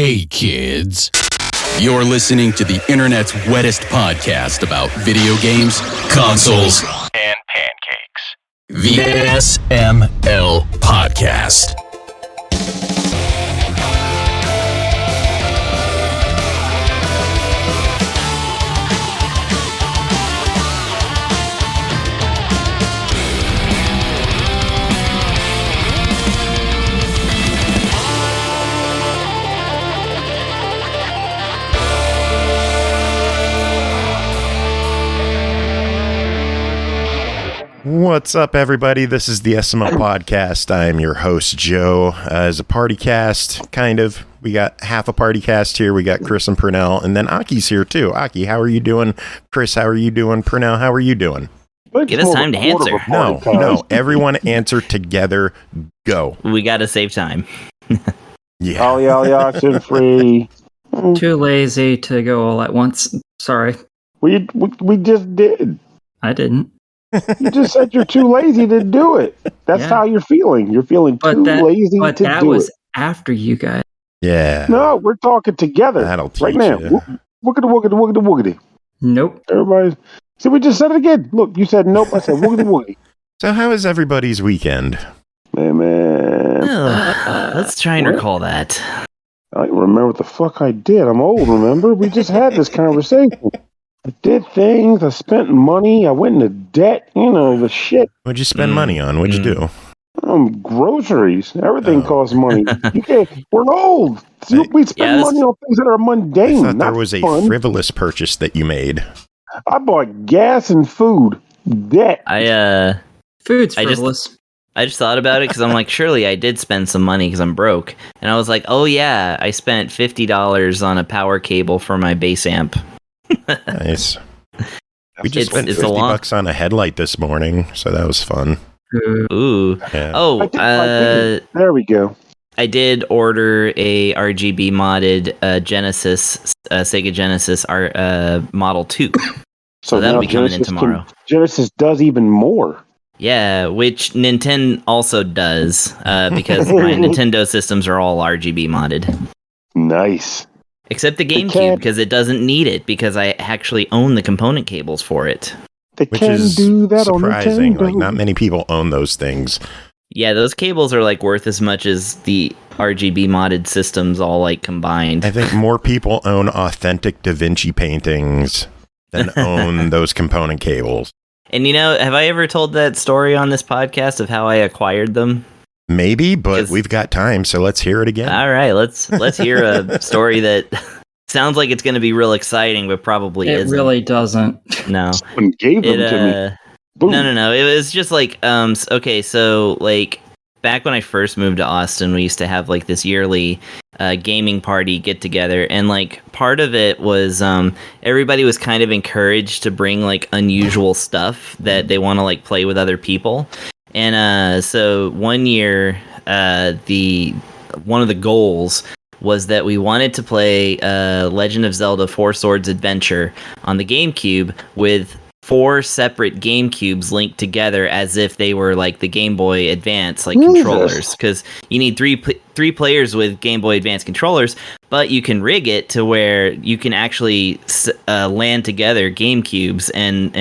Hey kids, you're listening to the internet's wettest podcast about video games, consoles, and pancakes. The SML Podcast. What's up, everybody? This is the SML Podcast. I am your host, Joe. As a PartyCast, kind of. We got half a PartyCast here. We got Chris and Pernell, and then Aki's here, too. Aki, how are you doing? Chris, how are you doing? Pernell, how are you doing? Give us time to answer. No. Everyone answer together. Go. We got to save time. Yeah. Ollie action free. Too lazy to go all at once. Sorry. We just did. I didn't. You just said you're too lazy to do it. That's how you're feeling. You're feeling too lazy to do it. But that was after you guys. Yeah. No, we're talking together. That'll teach right now. you. Woogity. Nope. Everybody. See, we just said it again. Look, you said nope. I said woogity. So how is everybody's weekend? Man. Let's try and recall that. I don't remember what the fuck I did. I'm old, remember? We just had this conversation. I did things. I spent money. I went into debt. You know, the shit. What'd you spend money on? What'd you do? Groceries. Everything costs money. You can't. We're old. We spend money on things that are mundane. I thought there was a frivolous purchase that you made. I bought gas and food. Debt. Food's frivolous. I just thought about it because I'm like, surely I did spend some money because I'm broke. And I was like, oh yeah, I spent $50 on a power cable for my bass amp. Nice. We just spent $50 on a headlight this morning, so that was fun. Ooh. Yeah. Oh, there we go. I did order a RGB modded Genesis, Sega Genesis Model 2. So that'll be coming in tomorrow. Genesis does even more. Yeah, which Nintendo also does, because my Nintendo systems are all RGB modded. Nice. Except the GameCube, because it doesn't need it, because I actually own the component cables for it. Which is do that surprising. Like, not many people own those things. Yeah, those cables are like worth as much as the RGB modded systems all like combined. I think more people own authentic Da Vinci paintings than own those component cables. And you know, have I ever told that story on this podcast of how I acquired them? Maybe, but we've got time, so let's hear it again. All right, let's hear a story that sounds like it's going to be real exciting, but probably isn't. It really doesn't. No. Someone gave them to me. Boom. No. It was just like, okay, so like back when I first moved to Austin, we used to have like this yearly gaming party get together, and like part of it was everybody was kind of encouraged to bring like unusual stuff that they want to like play with other people. And so one year, one of the goals was that we wanted to play Legend of Zelda 4 Swords Adventure on the GameCube with 4 separate GameCubes linked together as if they were like the Game Boy Advance controllers, because you need three players with Game Boy Advance controllers, but you can rig it to where you can actually LAN together GameCubes and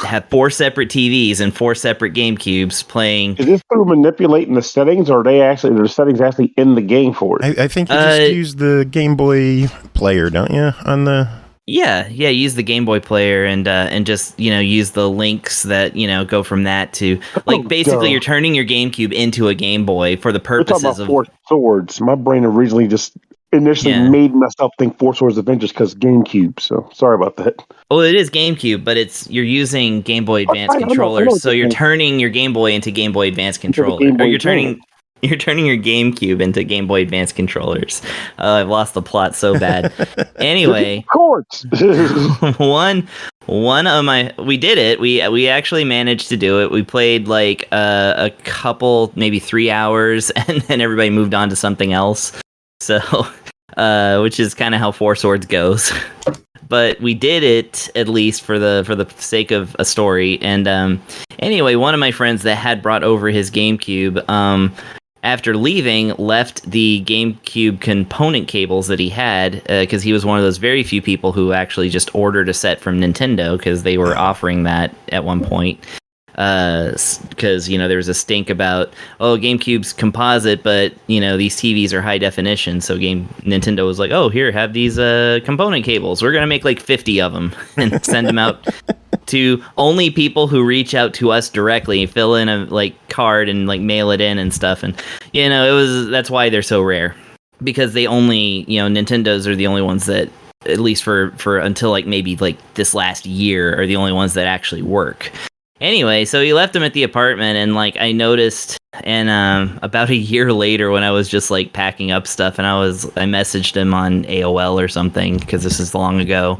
have 4 separate TVs and 4 separate GameCubes playing. Is this through manipulating the settings, or are the settings actually in the game for it? I think you just use the Game Boy player, don't you? On the Yeah, use the Game Boy player and just, you know, use the links that, you know, go from that to, like, basically you're turning your GameCube into a Game Boy for the purposes of 4 Swords. My brain originally just initially made myself think 4 Swords Adventures because GameCube, so sorry about that. Well, it is GameCube, but you're using Game Boy Advance controllers, so you're turning your Game Boy into Game Boy Advance controller, or you're turning your GameCube into Game Boy Advance controllers. I've lost the plot so bad. Anyway, one of my, we did it. We actually managed to do it. We played like a couple, maybe 3 hours, and then everybody moved on to something else. So, which is kind of how 4 Swords goes. But we did it at least for the sake of a story. And anyway, one of my friends that had brought over his GameCube, after leaving, left the GameCube component cables that he had, because he was one of those very few people who actually just ordered a set from Nintendo, because they were offering that at one point. Because, there was a stink about, GameCube's composite, but, these TVs are high definition. So Nintendo was like, here, have these component cables. We're going to make like 50 of them and send them out to only people who reach out to us directly, fill in a card and mail it in and stuff. And, that's why they're so rare, because they only, Nintendo's are the only ones that, at least for until maybe this last year, are the only ones that actually work. Anyway, so he left them at the apartment, and I noticed, and about a year later, when I was just packing up stuff, and I messaged him on AOL or something, because this is long ago,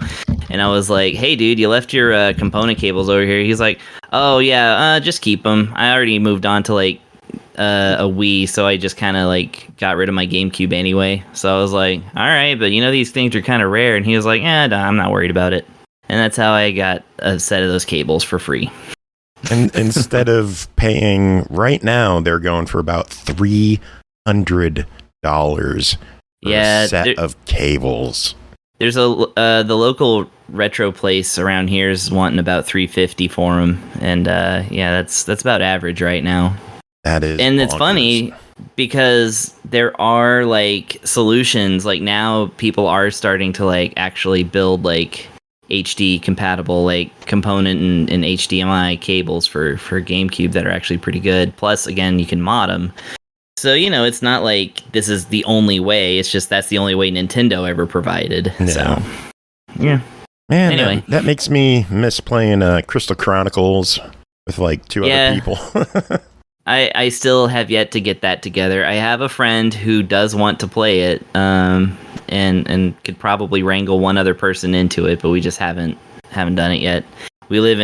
and I was like, "Hey, dude, you left your component cables over here." He's like, "Oh yeah, just keep them. I already moved on to a Wii, so I just kind of got rid of my GameCube anyway." So I was like, "All right, but these things are kind of rare," and he was like, "Yeah, I'm not worried about it," and that's how I got a set of those cables for free. And instead of paying right now, they're going for about $300 for a set of cables. There's the local retro place around here is wanting about $350 for them, and that's about average right now. That is, and bonkers. It's funny because there are solutions. Now people are starting to actually build HD compatible component and HDMI cables for GameCube that are actually pretty good. Plus, again, you can mod them. So, it's not this is the only way. It's just that's the only way Nintendo ever provided. Yeah. So, yeah. Man, anyway. That makes me miss playing Crystal Chronicles with two other people. I still have yet to get that together. I have a friend who does want to play it, and could probably wrangle one other person into it, but we just haven't done it yet. We live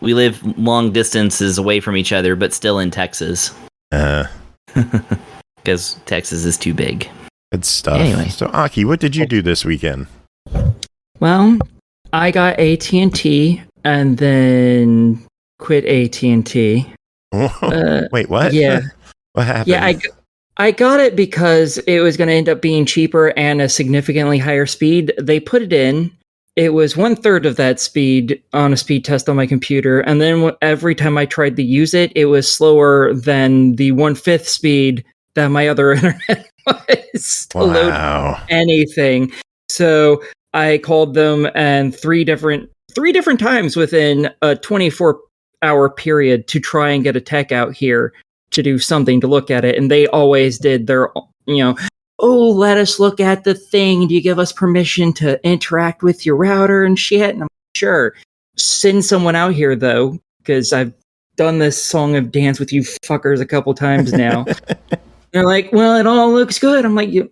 we live long distances away from each other, but still in Texas. Because Texas is too big. Good stuff. Anyway. So, Aki, what did you do this weekend? Well, I got AT&T and then quit AT&T. Wait, what? Yeah. What happened? Yeah, I got it because it was going to end up being cheaper and a significantly higher speed. They put it in. It was 1/3 of that speed on a speed test on my computer. And then every time I tried to use it, it was slower than the 1/5 speed that my other internet was to load anything. So I called them, and three different times within a 24-hour period to try and get a tech out here to do something to look at it. And they always did their, let us look at the thing. Do you give us permission to interact with your router and shit? And I'm like, sure. Send someone out here, though, because I've done this song of dance with you fuckers a couple times now. They're like, well, it all looks good. I'm like, you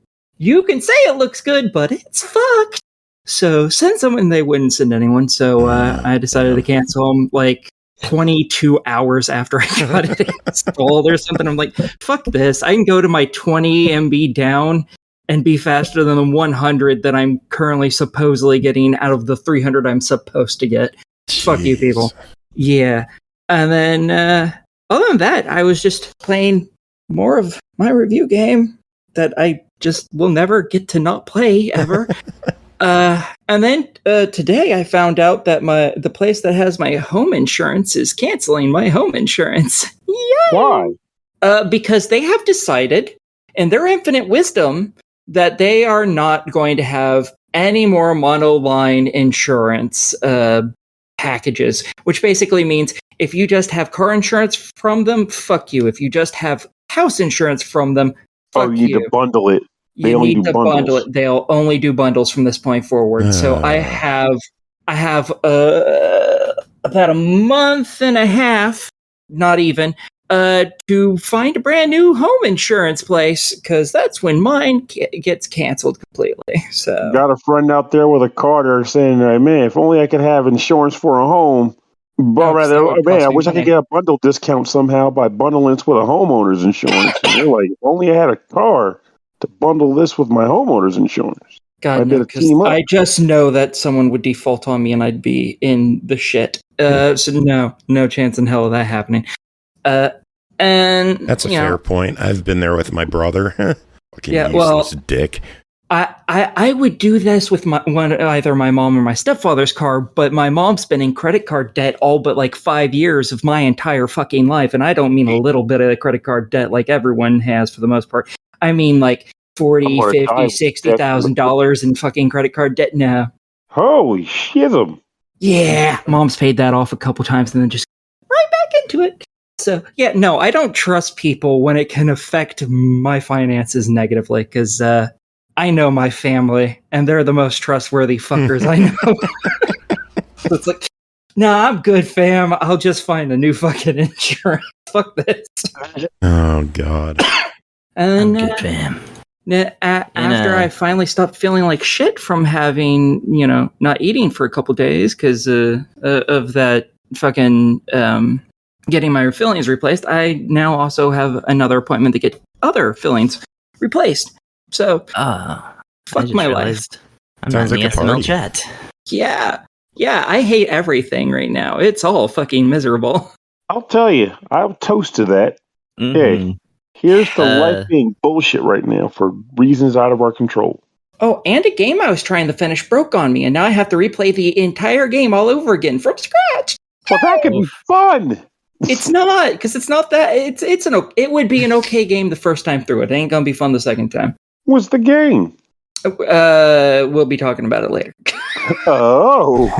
can say it looks good, but it's fucked. So send someone. They wouldn't send anyone. So I decided to cancel them 22 hours after I got it installed or something. I'm like, fuck this. I can go to my 20 MB down and be faster than the 100 that I'm currently supposedly getting out of the 300 I'm supposed to get. Jeez. Fuck you, people. Yeah. And then, other than that, I was just playing more of my review game that I just will never get to not play ever. And then today I found out that the place that has my home insurance is canceling my home insurance. Yay! Why? Because they have decided, in their infinite wisdom, that they are not going to have any more monoline insurance packages, which basically means if you just have car insurance from them, fuck you. If you just have house insurance from them, fuck you. You need to bundle it. You need to bundle it. They'll only do bundles from this point forward. So I have about a month and a half, not even, to find a brand new home insurance place, because that's when mine gets canceled completely. So got a friend out there with a Carter saying, "Man, if only I could have insurance for a home." But I wish I could get a bundle discount somehow by bundling this with a homeowner's insurance. And they're like, if only I had a car to bundle this with my homeowner's insurance. God, no, because I just know that someone would default on me and I'd be in the shit. So no chance in hell of that happening. And That's a fair point. I've been there with my brother. Fucking useless dick. I would do this with either my mom or my stepfather's car, but my mom's been in credit card debt all but like 5 years of my entire fucking life. And I don't mean a little bit of credit card debt like everyone has for the most part. I mean like $40,000, $50,000, $60,000 in fucking credit card debt. No. Holy shizzum. Yeah. Mom's paid that off a couple times and then just right back into it. So, yeah, no, I don't trust people when it can affect my finances negatively because, I know my family, and they're the most trustworthy fuckers I know. So it's like, nah, I'm good, fam. I'll just find a new fucking insurance. Fuck this. Oh, God. And I'm good, fam. After I finally stopped feeling like shit from having, not eating for a couple days because of that fucking getting my fillings replaced, I now also have another appointment to get other fillings replaced. So, fuck my life. I'm not in the SML chat. Yeah, I hate everything right now. It's all fucking miserable. I'll tell you, I'll toast to that. Mm-hmm. Hey, here's the life being bullshit right now for reasons out of our control. Oh, and a game I was trying to finish broke on me, and now I have to replay the entire game all over again from scratch. Well, that could be fun. It's not, because it's not that. It would be an okay game the first time through. It ain't gonna be fun the second time. What's the game? We'll be talking about it later. Oh.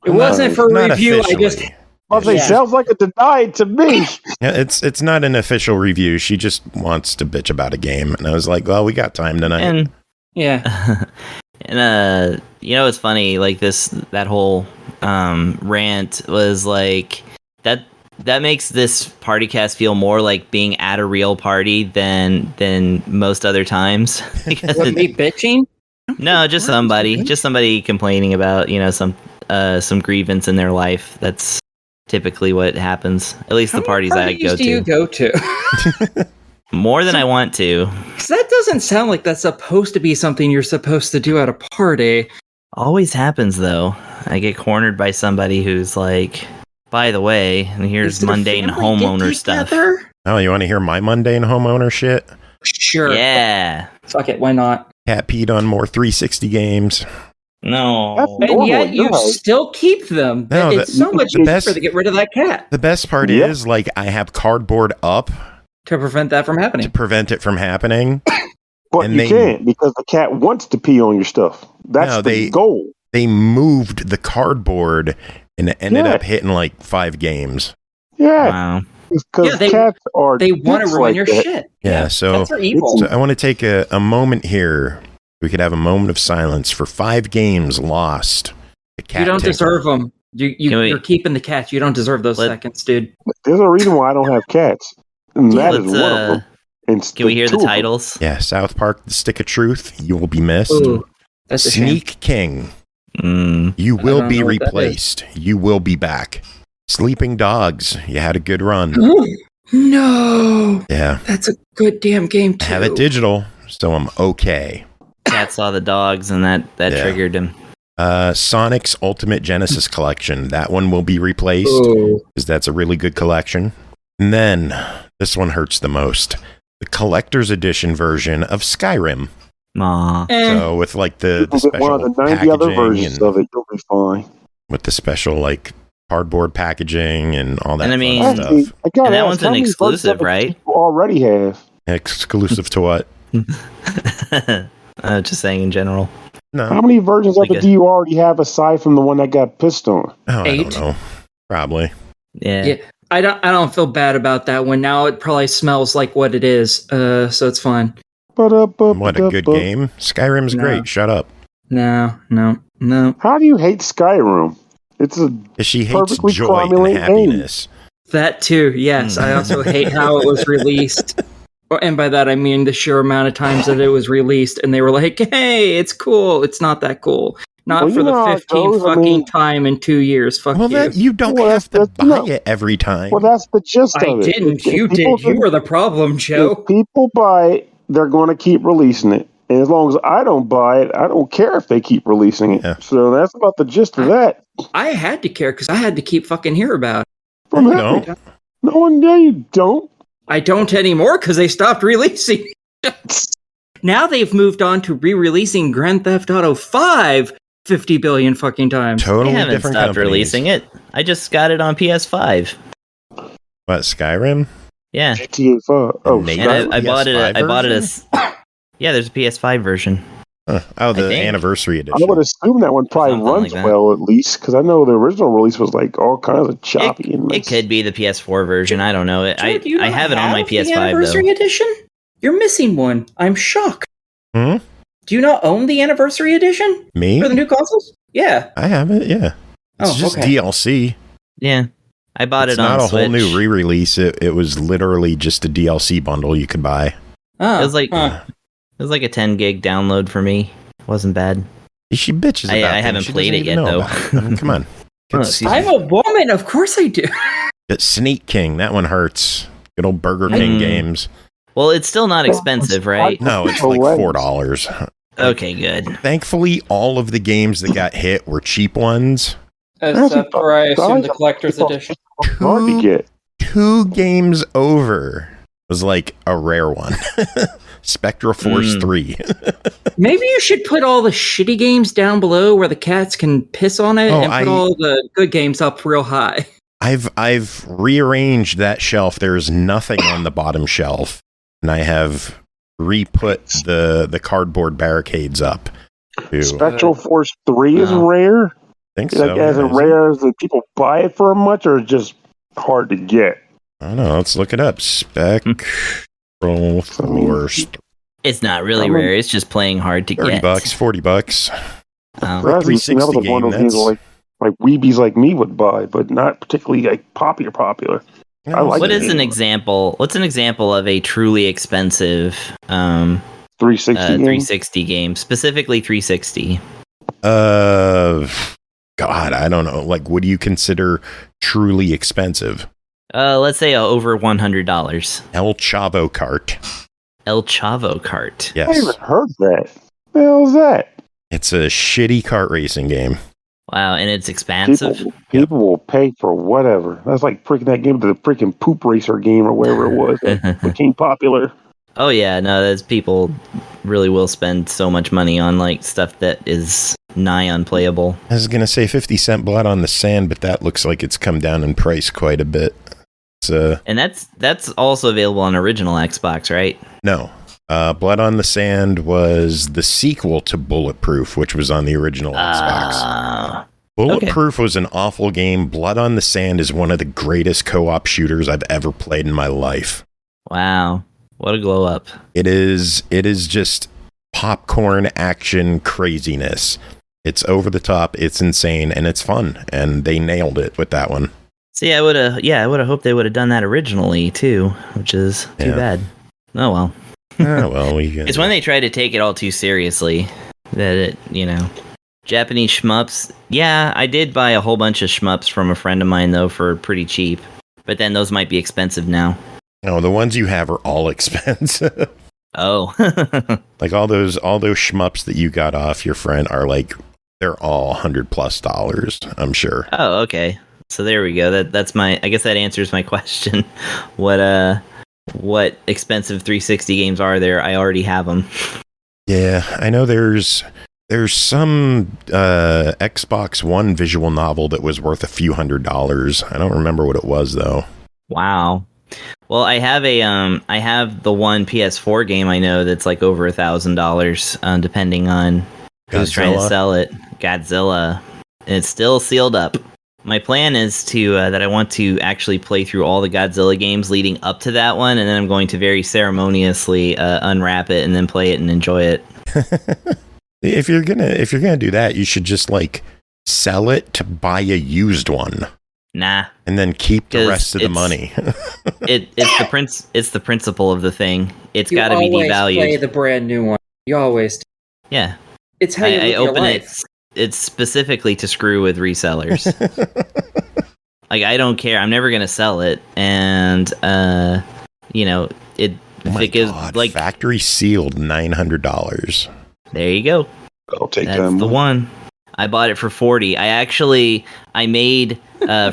It wasn't for review. Sounds like a denied to me. Yeah, it's not an official review. She just wants to bitch about a game. And I was like, well, we got time tonight. And yeah. And it's funny, like that whole rant was like that makes this PartyCast feel more like being at a real party than most other times. Would be bitching? No, just somebody complaining about some grievance in their life. That's typically what happens. At least the parties I go to. Do you go to? More than I want to. Because that doesn't sound like that's supposed to be something you're supposed to do at a party. Always happens though. I get cornered by somebody who's like, by the way, and here's mundane homeowner stuff. Oh, you want to hear my mundane homeowner shit? Sure. Yeah. Fuck it, why not? Cat peed on more 360 games. No. And yet you still keep them. No, it's so much easier to get rid of that cat. The best part is, like, I have cardboard up. To prevent that from happening. To prevent it from happening. But you can't, because the cat wants to pee on your stuff. That's the goal. They moved the cardboard and it ended up hitting like 5 games. Yeah. Wow. Because cats are. They want to ruin your shit. Yeah, so, cats are evil. So I want to take a moment here. We could have a moment of silence for 5 games lost. You don't deserve them. You're keeping the cats. You don't deserve those seconds, dude. There's a reason why I don't have cats. And that is one of them. Can we hear the titles? Yeah, South Park, The Stick of Truth, You Will Be Missed. Ooh, that's a Sneak King, You Will Be Replaced. You Will Be Back. Sleeping Dogs, You Had a Good Run. No. Yeah. That's a good damn game, too. I have it digital, so I'm okay. Cat saw the dogs, and that triggered him. Sonic's Ultimate Genesis Collection. That one will be replaced, because that's a really good collection. And then, this one hurts the most. The collector's edition version of Skyrim. Aww. So with like the special one of the 90 other versions of it, you'll be fine. With the special like cardboard packaging and all that and I mean, fun stuff. And that one's an exclusive, right? You already have. Exclusive to what? Just saying in general. No. How many versions of it do you already have aside from the one that got pissed on? Oh, 8? I don't know. Probably. Yeah. I don't feel bad about that one. Now it probably smells like what it is. So it's fine. What a good game. Skyrim's great. Shut up. No. How do you hate Skyrim? She hates joy and happiness. That too, yes. I also hate how it was released. And by that I mean the sheer amount of times that it was released and they were like, hey, it's cool. It's not that cool. Not for the 15th time in 2 years. Fuck you. You don't have to buy it every time. Well, that's the gist of it. I didn't. You did. You were the problem, Joe. If people buy it, they're going to keep releasing it. And as long as I don't buy it, I don't care if they keep releasing it. Yeah. So that's about the gist of that. I had to care because I had to keep fucking hear about it. No. No, you don't. I don't anymore because they stopped releasing. Now they've moved on to re-releasing Grand Theft Auto 5 50 billion fucking times. Totally They haven't different stopped companies. releasing it. I just got it on PS5. What, Skyrim? Yeah, GTA 5. Oh, Native and I bought it. PS5 I bought it version? as. Yeah, there's a PS5 version. Huh. Oh, the think. anniversary I edition. would assume that one probably Something runs like that. well, at least, because I know the original release was like all kinds of choppy and It could be the PS4 version. I don't know. Dude, do you I not have it on my the PS5 anniversary though. edition? You're missing one. I'm shocked. Hmm? Do you not own the anniversary edition Me? for the new consoles? Yeah. I have it, yeah. It's Oh, just okay. DLC. Yeah, I bought It's it on not a Switch. whole new re-release. It was literally just a DLC bundle you could buy. Oh, It was like huh. it was like a 10 gig download for me. Wasn't bad. She bitches about I things haven't she played doesn't it even yet, know though. about. I mean, come on. Oh, It's, excuse I'm a woman. Of course I do. it's Sneak King. That one hurts. Good old Burger King games. Well, it's still not expensive, right? No, it's like $4. Okay, good. Thankfully, all of the games that got hit were cheap ones. Except for, I assume, the collector's edition. Hard to get. 2 games over was like a rare one. Spectral Force 3. Maybe you should put all the shitty games down below where the cats can piss on it, and put all the good games up real high. I've rearranged that shelf. There's nothing on the bottom shelf, and I have re-put the cardboard barricades up. Too. Spectral Force 3 is rare? I think so. Like, as yeah. rare as the people buy it for much, or just hard to get? I don't know. Let's look it up. Spectral Force. It's not really rare. It's just playing hard to $30, get. $40. Um, That was 360 one of those game, games like weebies like me would buy, but not particularly like popular. I like what it. is an example? What's an example of a truly expensive 360 game? 360 game? Specifically 360. God, I don't know. Like, what do you consider truly expensive? Let's say over $100. El Chavo Kart. El Chavo Kart. I Yes. haven't heard that. The hell is that? It's a shitty kart racing game. Wow, and it's expansive. People will pay for whatever. That's like freaking that game to the freaking poop racer game or whatever it was that became popular. Oh yeah, no, that's people really will spend so much money on like stuff that is nigh unplayable. I was going to say 50-cent Blood on the Sand, but that looks like it's come down in price quite a bit. It's, And that's also available on original Xbox, right? no. Blood on the Sand was the sequel to Bulletproof, which was on the original Xbox. Bulletproof was an awful game. Blood on the Sand is one of the greatest co-op shooters I've ever played in my life. Wow. What a glow up. It is just popcorn action craziness. It's over the top, it's insane, and it's fun. And they nailed it with that one. See, I would have hoped they would have done that originally too, which is too bad. Oh well. Oh, well, It's when they try to take it all too seriously that it, Japanese shmups. Yeah, I did buy a whole bunch of shmups from a friend of mine though for pretty cheap, but then those might be expensive now. No, the ones you have are all expensive. Oh. Like all those shmups that you got off your friend are like, they're all $100+, I'm sure. Oh, okay. So there we go. I guess that answers my question. What expensive 360 games are there? I already have them. Yeah, I know there's some Xbox One visual novel that was worth a few $100s. I don't remember what it was though. Wow. Well, I have the one PS4 game I know that's like over $1,000, depending on who's trying to sell it. Godzilla, and it's still sealed up. My plan is that I want to actually play through all the Godzilla games leading up to that one, and then I'm going to very ceremoniously unwrap it and then play it and enjoy it. If you're gonna do that, you should just like sell it to buy a used one. Nah. And then keep the rest of the money. It's the principle of the thing. It's got to be devalued. You always play the brand new one. You always do. Yeah. It's how you live your open life. It's specifically to screw with resellers. Like, I don't care. I'm never going to sell it. And, like factory sealed $900. There you go. I'll take That's them. the one. I bought it for 40. I made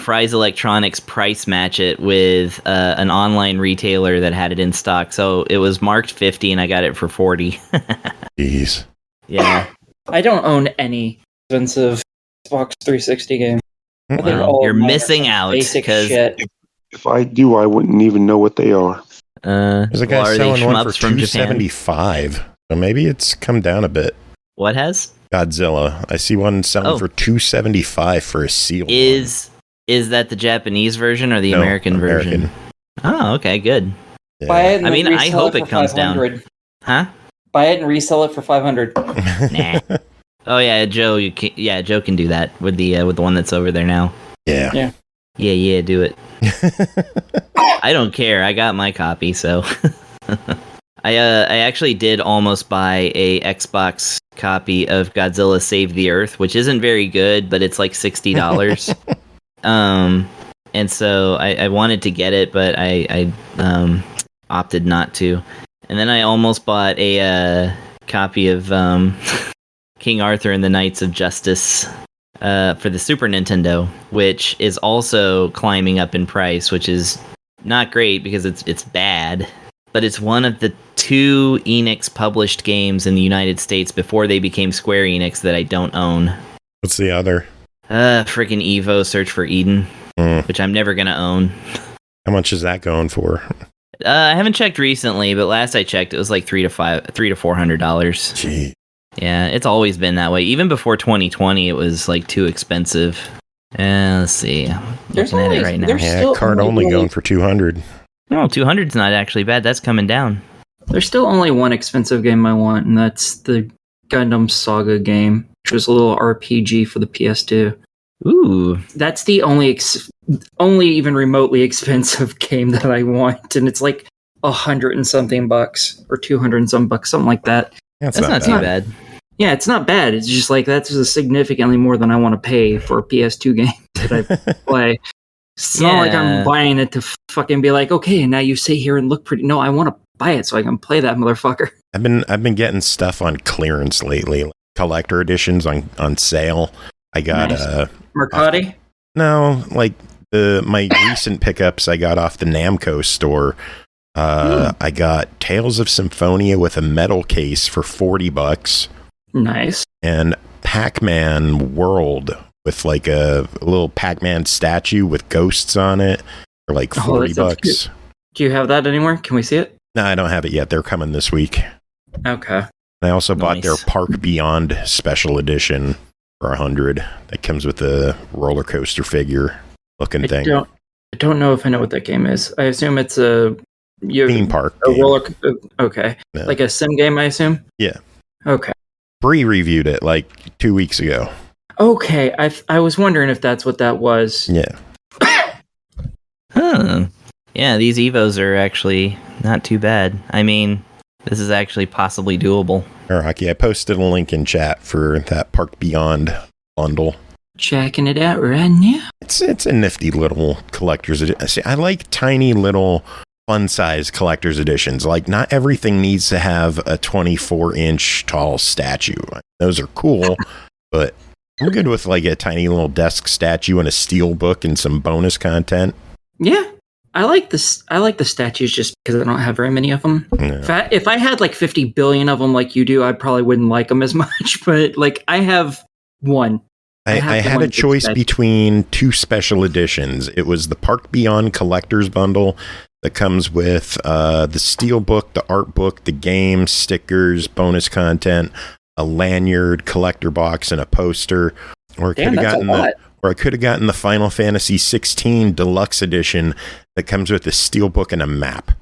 Fry's Electronics price match it with an online retailer that had it in stock. So it was marked 50 and I got it for 40. Jeez. Yeah. I don't own any expensive Xbox 360 game. I think all You're of mine are missing some out basic because shit. If I do, I wouldn't even know what they are. There's a guy are they selling one for shmups from Japan? $275. So maybe it's come down a bit. What has? Godzilla. I see one selling for $275 for a sealed one. Is that the Japanese version or the American version? Oh, okay, good. Yeah. Buy it and I mean, resell I hope it it for comes down. 500. Huh? Buy it and resell it for 500. Nah. Oh yeah, Joe. Joe can do that with the one that's over there now. Yeah. Yeah. Do it. I don't care. I got my copy, so. I actually did almost buy a Xbox copy of Godzilla Save the Earth, which isn't very good, but it's like $60. And so I wanted to get it, but I opted not to. And then I almost bought a copy of King Arthur and the Knights of Justice for the Super Nintendo, which is also climbing up in price, which is not great because it's bad. But it's one of the 2 Enix published games in the United States before they became Square Enix that I don't own. What's the other? Freaking Evo Search for Eden, which I'm never gonna own. How much is that going for? I haven't checked recently, but last I checked, it was like $300 to $400. Gee. Yeah, it's always been that way. Even before 2020, it was like too expensive. Let's see. Looking at it right now. Yeah, card only going for $200. No, 200's not actually bad. That's coming down. There's still only one expensive game I want, and that's the Gundam Saga game, which was a little RPG for the PS2. Ooh. That's the only even remotely expensive game that I want, and it's like $100 and something bucks, or $200 and some bucks, something like that. That's not too bad. Yeah, it's not bad. It's just like that's significantly more than I want to pay for a PS2 game that I play. It's not like I'm buying it to fucking be like, okay, now you sit here and look pretty. No, I want to buy it so I can play that motherfucker. I've been getting stuff on clearance lately, like collector editions on sale. I got Mercati? No, like my recent pickups I got off the Namco store. I got Tales of Symphonia with a metal case for $40. Nice. And Pac-Man World with like a little Pac-Man statue with ghosts on it for like $40. Do you have that anywhere? Can we see it? No, I don't have it yet. They're coming this week. Okay. I also bought their Park Beyond special edition for $100. That comes with a roller coaster figure looking thing. I don't know if I know what that game is. I assume it's a theme park game. Okay. Yeah. Like a sim game, I assume? Yeah. Okay. Bree reviewed it like 2 weeks ago. Okay. I was wondering if that's what that was. Yeah. Huh. Yeah, these Evos are actually not too bad. I mean, this is actually possibly doable. Rocky, I posted a link in chat for that Park Beyond bundle. Checking it out right now. It's a nifty little collector's edition. See, I like tiny little fun-sized collector's editions. Like, not everything needs to have a 24-inch tall statue. Those are cool, but I'm good with like a tiny little desk statue and a steel book and some bonus content. Yeah. I like this. I like the statues just because I don't have very many of them. Yeah. If I had like 50 billion of them like you do, I probably wouldn't like them as much. But like I have one. I had a choice between 2 special editions. It was the Park Beyond Collector's Bundle that comes with the steel book, the art book, the game, stickers, bonus content, a lanyard, collector box, and a poster. Or I could have gotten the Final Fantasy 16 Deluxe Edition that comes with a steelbook and a map.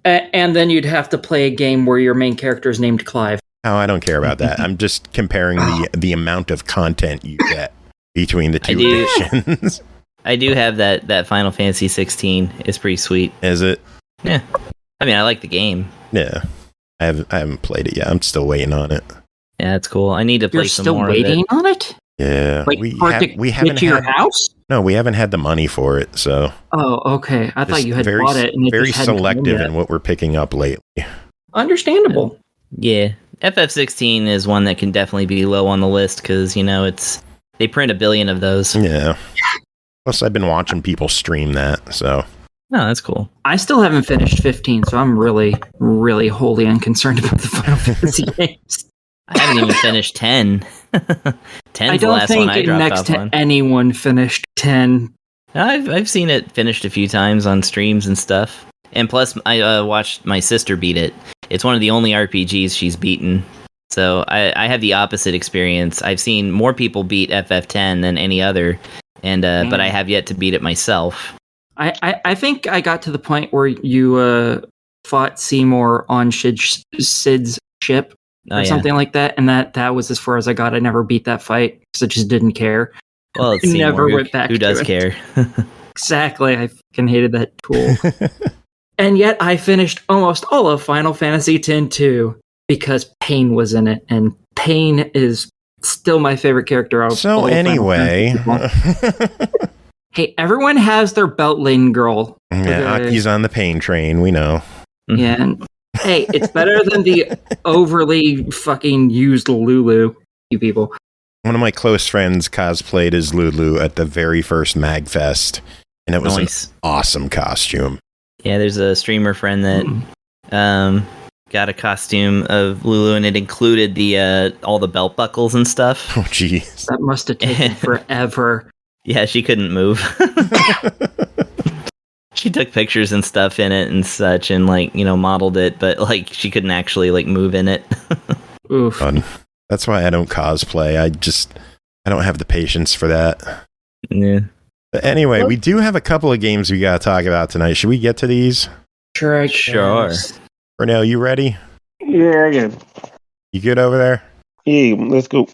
And then you'd have to play a game where your main character is named Clive. Oh, I don't care about that. I'm just comparing the amount of content you get between the 2 editions. I do have that Final Fantasy 16. It's pretty sweet. Is it? Yeah. I mean, I like the game. Yeah. I haven't played it yet. I'm still waiting on it. Yeah, it's cool. I need to play some more. You're still waiting on it? Yeah, like we haven't to your house. No, we haven't had the money for it. So. Oh, okay. I thought you had bought it. And very selective in what we're picking up lately. Understandable. Yeah, FF16 is one that can definitely be low on the list because it's They print 1 billion of those. Yeah. Plus, I've been watching people stream that, so. No, that's cool. I still haven't finished 15, so I'm really, really wholly unconcerned about the Final Fantasy games. I haven't even finished 10. 10's the last one I dropped next off to on. anyone finished 10. I've seen it finished a few times on streams and stuff. And plus, I watched my sister beat it. It's one of the only RPGs she's beaten. So I have the opposite experience. I've seen more people beat FF10 than any other, and but I have yet to beat it myself. I think I got to the point where you fought Seymour on Sid's ship or something like that, and that was as far as I got. I never beat that fight because I just didn't care. Well, it's Seymour. Never went back. Who does to care? Exactly. I fucking hated that tool. And yet I finished almost all of Final Fantasy X-2 because Pain was in it, and Pain is still my favorite character out of So all anyway. Hey, everyone has their belt lane girl. Yeah, Aki's on the Pain train, we know. Yeah, and hey, it's better than the overly fucking used Lulu, you people. One of my close friends cosplayed as Lulu at the very first MagFest, and it was an awesome costume. Yeah, there's a streamer friend that got a costume of Lulu, and it included the all the belt buckles and stuff. Oh, jeez. That must have taken forever. Yeah, she couldn't move. She took pictures and stuff in it and such, and modeled it, but she couldn't actually move in it. Oof. Fun. That's why I don't cosplay. I don't have the patience for that. Yeah. But anyway, we do have a couple of games we got to talk about tonight. Should we get to these? Sure. Pernell, you ready? Yeah, I am. You good over there? Yeah, let's go.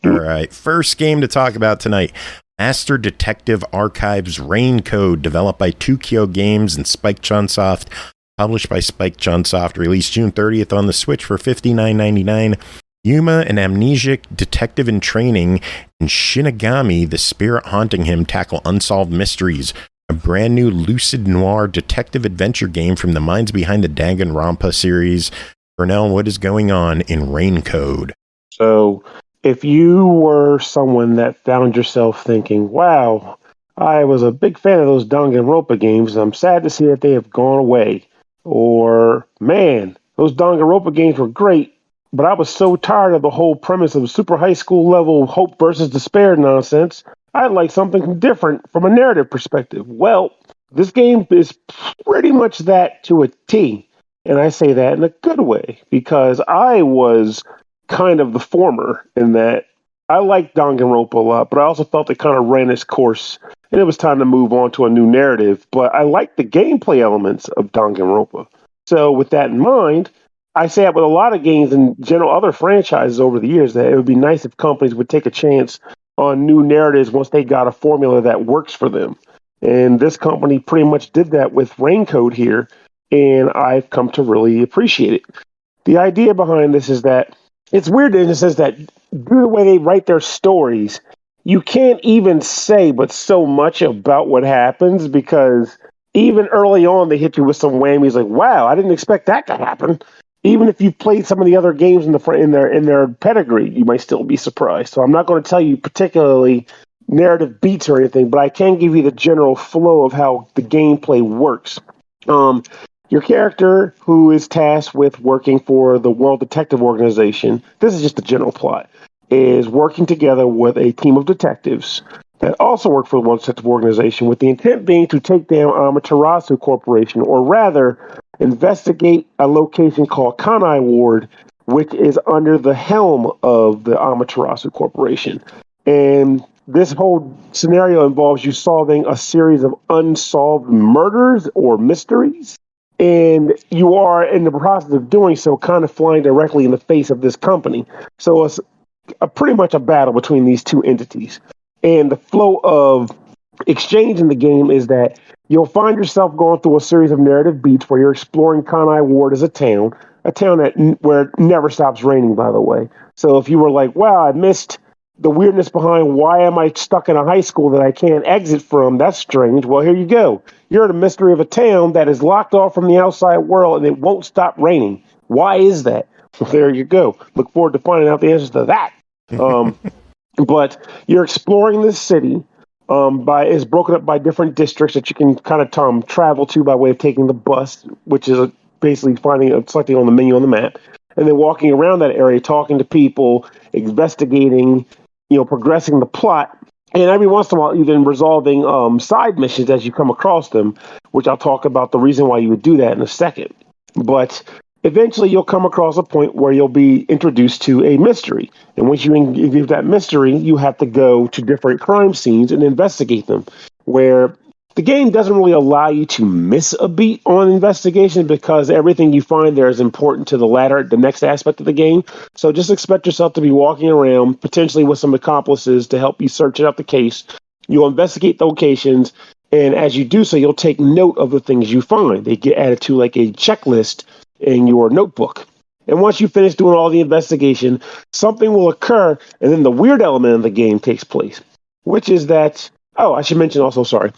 All right. First game to talk about tonight. Master Detective Archives Rain Code, developed by 2Kyo Games and Spike Chunsoft, published by Spike Chunsoft, released June 30th on the Switch for $59.99. Yuma, an amnesiac detective in training, and Shinigami, the spirit haunting him, tackle unsolved mysteries. A brand new lucid noir detective adventure game from the minds behind the Danganronpa series. Pernell, what is going on in Rain Code? So, if you were someone that found yourself thinking, wow, I was a big fan of those Danganronpa games, and I'm sad to see that they have gone away. Or, man, those Danganronpa games were great, but I was so tired of the whole premise of super high school level hope versus despair nonsense. I'd like something different from a narrative perspective. Well, this game is pretty much that to a T. And I say that in a good way, because I was kind of the former in that I liked Danganronpa a lot, but I also felt it kind of ran its course and it was time to move on to a new narrative. But I liked the gameplay elements of Danganronpa. So with that in mind, I say that with a lot of games and general other franchises over the years, that it would be nice if companies would take a chance on new narratives once they got a formula that works for them. And this company pretty much did that with Rain Code here, and I've come to really appreciate it. The idea behind this is that it's weird in the sense that due to the way they write their stories, you can't even say but so much about what happens, because even early on they hit you with some whammies like, wow, I didn't expect that to happen. Even if you've played some of the other games in their pedigree, you might still be surprised. So I'm not going to tell you particularly narrative beats or anything, but I can give you the general flow of how the gameplay works. Your character, who is tasked with working for the World Detective Organization, this is just the general plot, is working together with a team of detectives that also work for the World Detective Organization, with the intent being to take down Amaterasu Corporation, or rather, investigate a location called Kanai Ward, which is under the helm of the Amaterasu Corporation. And this whole scenario involves you solving a series of unsolved murders or mysteries. And you are, in the process of doing so, kind of flying directly in the face of this company. So it's pretty much a battle between these two entities. And the flow of exchange in the game is that you'll find yourself going through a series of narrative beats where you're exploring Kanai Ward as a town where it never stops raining, by the way. So if you were like, wow, I missed the weirdness behind why am I stuck in a high school that I can't exit from, that's strange. Well, here you go. You're in a mystery of a town that is locked off from the outside world and it won't stop raining. Why is that? Well, there you go. Look forward to finding out the answers to that. But you're exploring this city. It's broken up by different districts that you can kind of travel to by way of taking the bus, which is basically selecting on the menu on the map, and then walking around that area, talking to people, investigating, progressing the plot, and every once in a while even resolving side missions as you come across them, which I'll talk about the reason why you would do that in a second. But eventually you'll come across a point where you'll be introduced to a mystery. And once you engage that mystery, you have to go to different crime scenes and investigate them, where the game doesn't really allow you to miss a beat on investigation because everything you find there is important to the next aspect of the game. So just expect yourself to be walking around, potentially with some accomplices to help you search out the case. You'll investigate the locations, and as you do so, you'll take note of the things you find. They get added to like a checklist in your notebook. And once you finish doing all the investigation, something will occur, and then the weird element of the game takes place, which is that, I should mention also, sorry,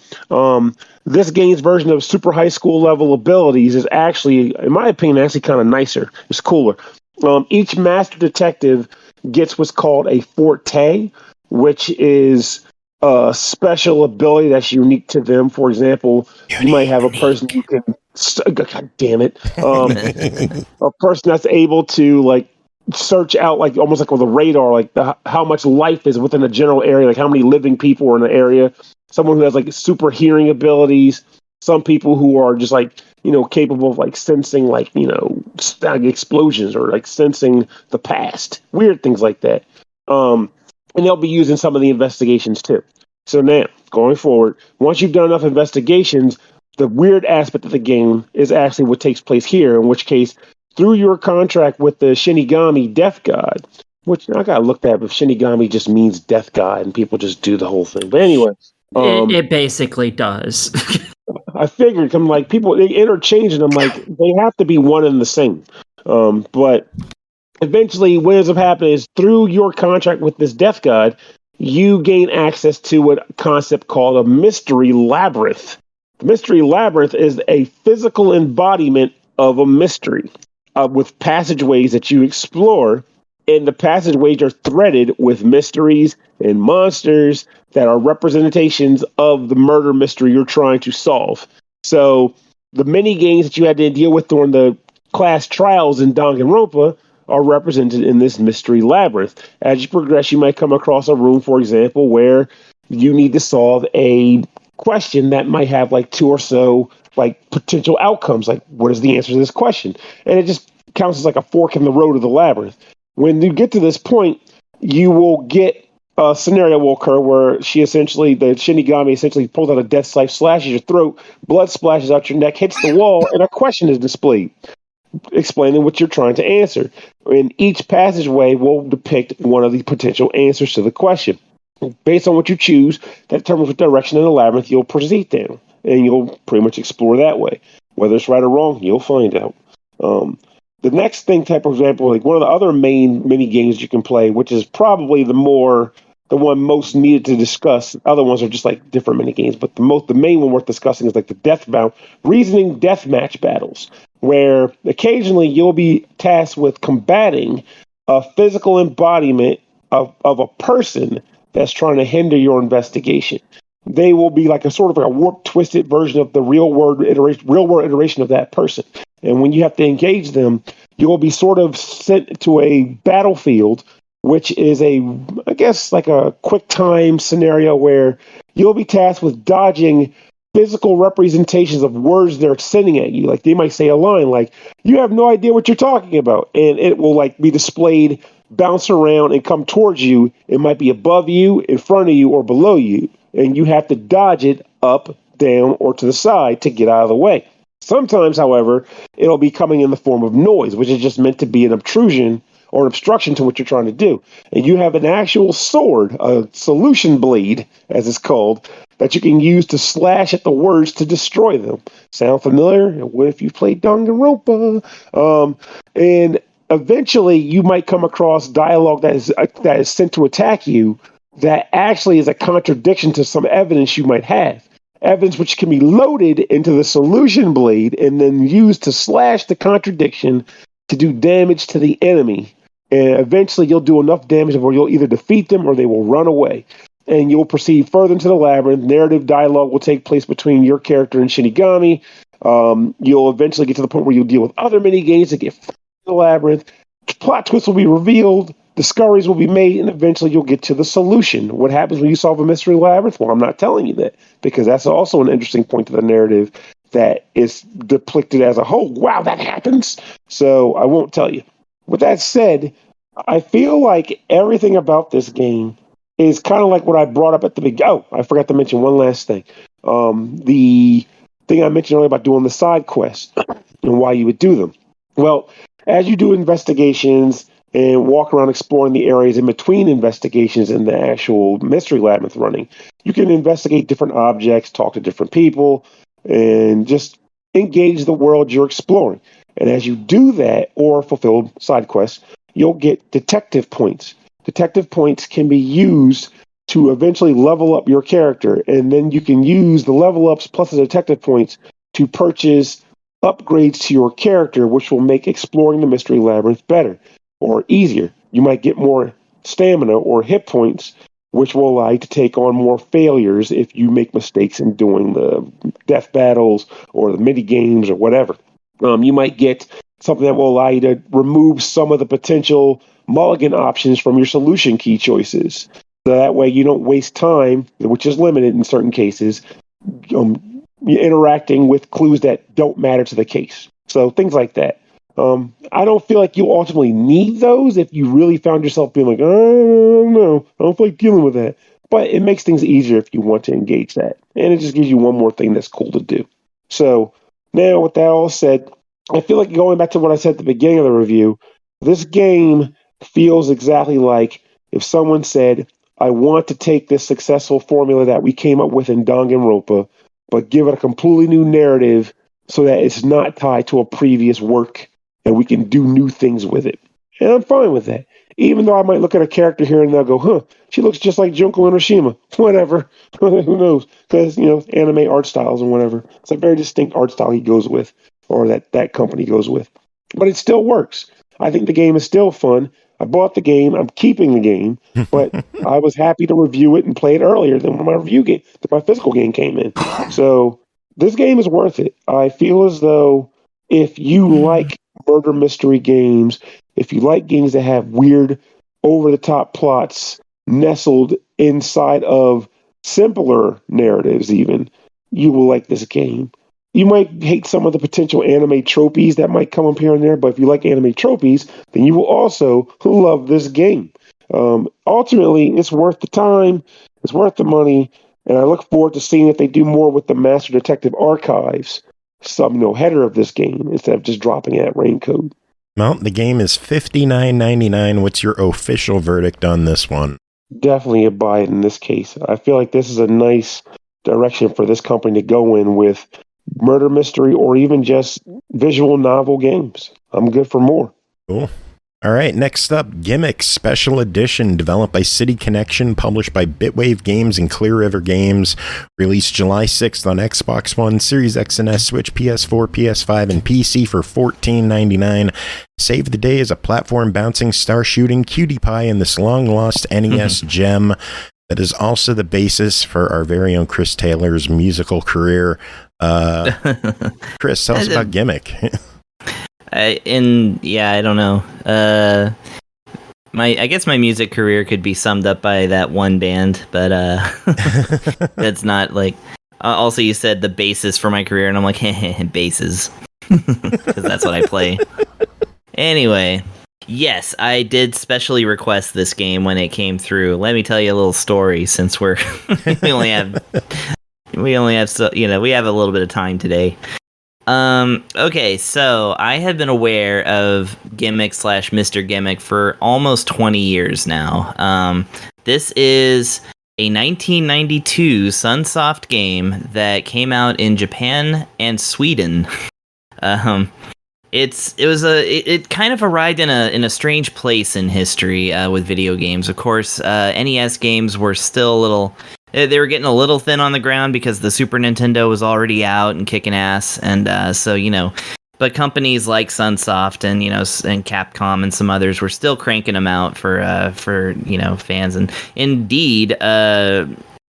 this game's version of super high school level abilities is actually, in my opinion, actually kind of nicer. It's cooler. Each master detective gets what's called a forte, which is a special ability that's unique to them. For example, you might have a person who can, God damn it, a person that's able to like search out like almost like with a radar, like how much life is within a general area, like how many living people are in the area. Someone who has like super hearing abilities. Some people who are just like, capable of like sensing like, explosions or like sensing the past, weird things like that. And they'll be using some of the investigations too. So now, going forward, once you've done enough investigations, the weird aspect of the game is actually what takes place here, in which case, through your contract with the Shinigami Death God, which I gotta look at if Shinigami just means Death God and people just do the whole thing. But anyway. It basically does. I figured, I'm like, people, they interchange and I'm like, they have to be one and the same. But eventually, what ends up happening is through your contract with this Death God, you gain access to a concept called a mystery labyrinth. The mystery labyrinth is a physical embodiment of a mystery with passageways that you explore, and the passageways are threaded with mysteries and monsters that are representations of the murder mystery you're trying to solve. So the mini games that you had to deal with during the class trials in Danganronpa are represented in this mystery labyrinth. As you progress, you might come across a room, for example, where you need to solve a question that might have like two or so like potential outcomes. Like, what is the answer to this question? And it just counts as like a fork in the road of the labyrinth. When you get to this point, you will get a scenario will occur where the Shinigami essentially pulls out a death knife, slashes your throat, blood splashes out your neck, hits the wall, and a question is displayed, explaining what you're trying to answer. And each passageway will depict one of the potential answers to the question. Based on what you choose, that determines what direction in the labyrinth you'll proceed down. And you'll pretty much explore that way. Whether it's right or wrong, you'll find out. The next thing, type of example, like one of the other main mini games you can play, which is probably the one most needed to discuss. Other ones are just like different mini games, but the main one worth discussing is like the Deathbound reasoning deathmatch battles, where occasionally you'll be tasked with combating a physical embodiment of a person that's trying to hinder your investigation. They will be like a sort of like a warped, twisted version of the real world iteration of that person. And when you have to engage them, you will be sort of sent to a battlefield, which is I guess like a quick time scenario where you'll be tasked with dodging physical representations of words they're sending at you. Like they might say a line like, "You have no idea what you're talking about." And it will like be displayed, bounce around and come towards you. It might be above you, in front of you, or below you. And you have to dodge it up, down, or to the side to get out of the way. Sometimes, however, it'll be coming in the form of noise, which is just meant to be an obtrusion or an obstruction to what you're trying to do. And you have an actual sword, a solution blade, as it's called, that you can use to slash at the words to destroy them. Sound familiar? What if you played Danganronpa? And eventually, you might come across dialogue that is sent to attack you that actually is a contradiction to some evidence you might have. Evidence which can be loaded into the solution blade and then used to slash the contradiction to do damage to the enemy. And eventually you'll do enough damage where you'll either defeat them or they will run away. And you'll proceed further into the labyrinth. Narrative dialogue will take place between your character and Shinigami. You'll eventually get to the point where you'll deal with other mini games to get further into the labyrinth. Plot twists will be revealed. Discoveries will be made, and eventually you'll get to the solution. What happens when you solve a mystery labyrinth? Well, I'm not telling you that, because that's also an interesting point to the narrative that is depicted as a whole. Wow, that happens. So I won't tell you. With that said, I feel like everything about this game is kind of like what I brought up at the beginning. Oh, I forgot to mention one last thing. The thing I mentioned earlier about doing the side quests and why you would do them. Well, as you do investigations and walk around exploring the areas in between investigations and the actual mystery labyrinth running, you can investigate different objects, talk to different people, and just engage the world you're exploring. And as you do that or fulfill side quests, you'll get detective points. Detective points can be used to eventually level up your character, and then you can use the level ups plus the detective points to purchase upgrades to your character, which will make exploring the mystery labyrinth better or easier. You might get more stamina or hit points, which will allow you to take on more failures if you make mistakes in doing the death battles or the mini games or whatever. You might get something that will allow you to remove some of the potential mulligan options from your solution key choices. So that way you don't waste time, which is limited in certain cases, interacting with clues that don't matter to the case. So things like that. I don't feel like you ultimately need those if you really found yourself being like, oh, no, I don't feel like dealing with that. But it makes things easier if you want to engage that. And it just gives you one more thing that's cool to do. So now with that all said, I feel like going back to what I said at the beginning of the review, this game feels exactly like if someone said, I want to take this successful formula that we came up with in Danganronpa, but give it a completely new narrative so that it's not tied to a previous work and we can do new things with it. And I'm fine with that. Even though I might look at a character here and they'll go, she looks just like Junko Enoshima. Whatever. Who knows? Because, anime art styles and whatever. It's a very distinct art style he goes with, or that company goes with. But it still works. I think the game is still fun. I bought the game. I'm keeping the game. But I was happy to review it and play it earlier than when my physical game came in. So this game is worth it. I feel as though if you like murder mystery games, if you like games that have weird, over-the-top plots nestled inside of simpler narratives even, you will like this game. You might hate some of the potential anime tropes that might come up here and there, but if you like anime tropes, then you will also love this game. Ultimately, it's worth the time, it's worth the money, and I look forward to seeing if they do more with the Master Detective Archives, some header of this game, instead of just dropping it at rain code. Well, the game is $59.99. What's your official verdict on this one? Definitely a buy it in this case. I feel like this is a nice direction for this company to go in with murder mystery or even just visual novel games. I'm good for more. Cool. All right, next up, Gimmick Special Edition, developed by City Connection, published by Bitwave Games and Clear River Games, released July 6th on Xbox One, Series X and S, Switch, PS4, PS5, and PC for $14.99. Save the day as a platform bouncing star shooting cutie pie in this long-lost NES gem that is also the basis for our very own Chris Taylor's musical career. Chris, tell us about Gimmick. I don't know. I guess my music career could be summed up by that one band, but that's not like. Also, you said the basis for my career, and I'm like, bases, because that's what I play. Anyway, yes, I did specially request this game when it came through. Let me tell you a little story, since we only have we have a little bit of time today. Okay, so I have been aware of Gimmick / Mr. Gimmick for almost 20 years now. This is a 1992 Chunsoft game that came out in Japan and Sweden. It kind of arrived in a strange place in history with video games. Of course, NES games were still a little. They were getting a little thin on the ground because the Super Nintendo was already out and kicking ass, and but but companies like Chunsoft and and Capcom and some others were still cranking them out for fans. And indeed,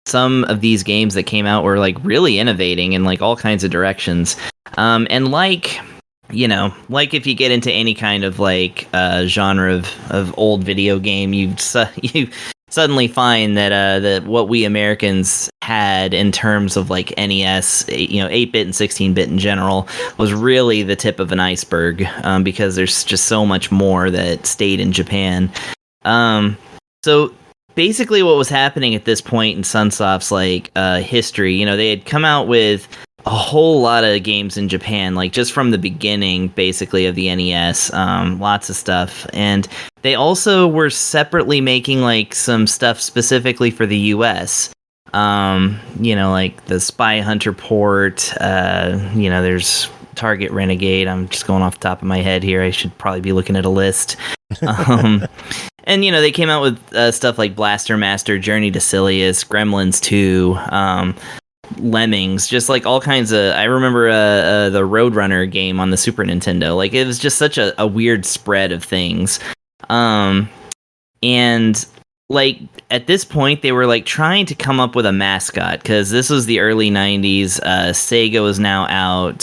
some of these games that came out were like really innovating in like all kinds of directions. And like if you get into any kind of like genre of old video game, you suddenly find that what we Americans had in terms of like NES, 8-bit and 16-bit in general, was really the tip of an iceberg, because there's just so much more that stayed in Japan. So basically what was happening at this point in Chunsoft's like history, they had come out with a whole lot of games in Japan, like just from the beginning, basically, of the NES, lots of stuff. And they also were separately making like some stuff specifically for the US, like the Spy Hunter port, there's Target Renegade. I'm just going off the top of my head here. I should probably be looking at a list. And, they came out with stuff like Blaster Master, Journey to Silius, Gremlins 2, Lemmings, just like all kinds of... I remember the Roadrunner game on the Super Nintendo. Like, it was just such a weird spread of things. And, like, at this point, they were, like, trying to come up with a mascot, because this was the early 90s. Sega was now out.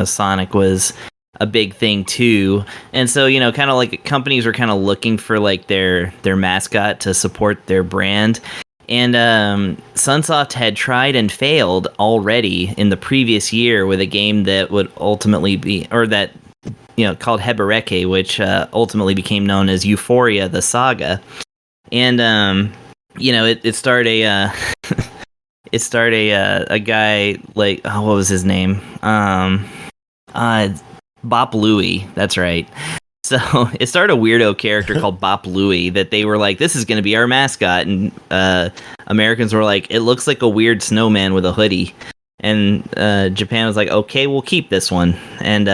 Sonic was a big thing too, and so kind of like companies were kind of looking for like their mascot to support their brand. And Chunsoft had tried and failed already in the previous year with a game that would ultimately be, or that called Hebereke, which ultimately became known as Euphoria: The Saga. And it starred a guy like, what was his name? Bop Louie, that's right. So it started a weirdo character called Bop Louie that they were like, this is going to be our mascot. And Americans were like, it looks like a weird snowman with a hoodie. And Japan was like, okay, we'll keep this one. And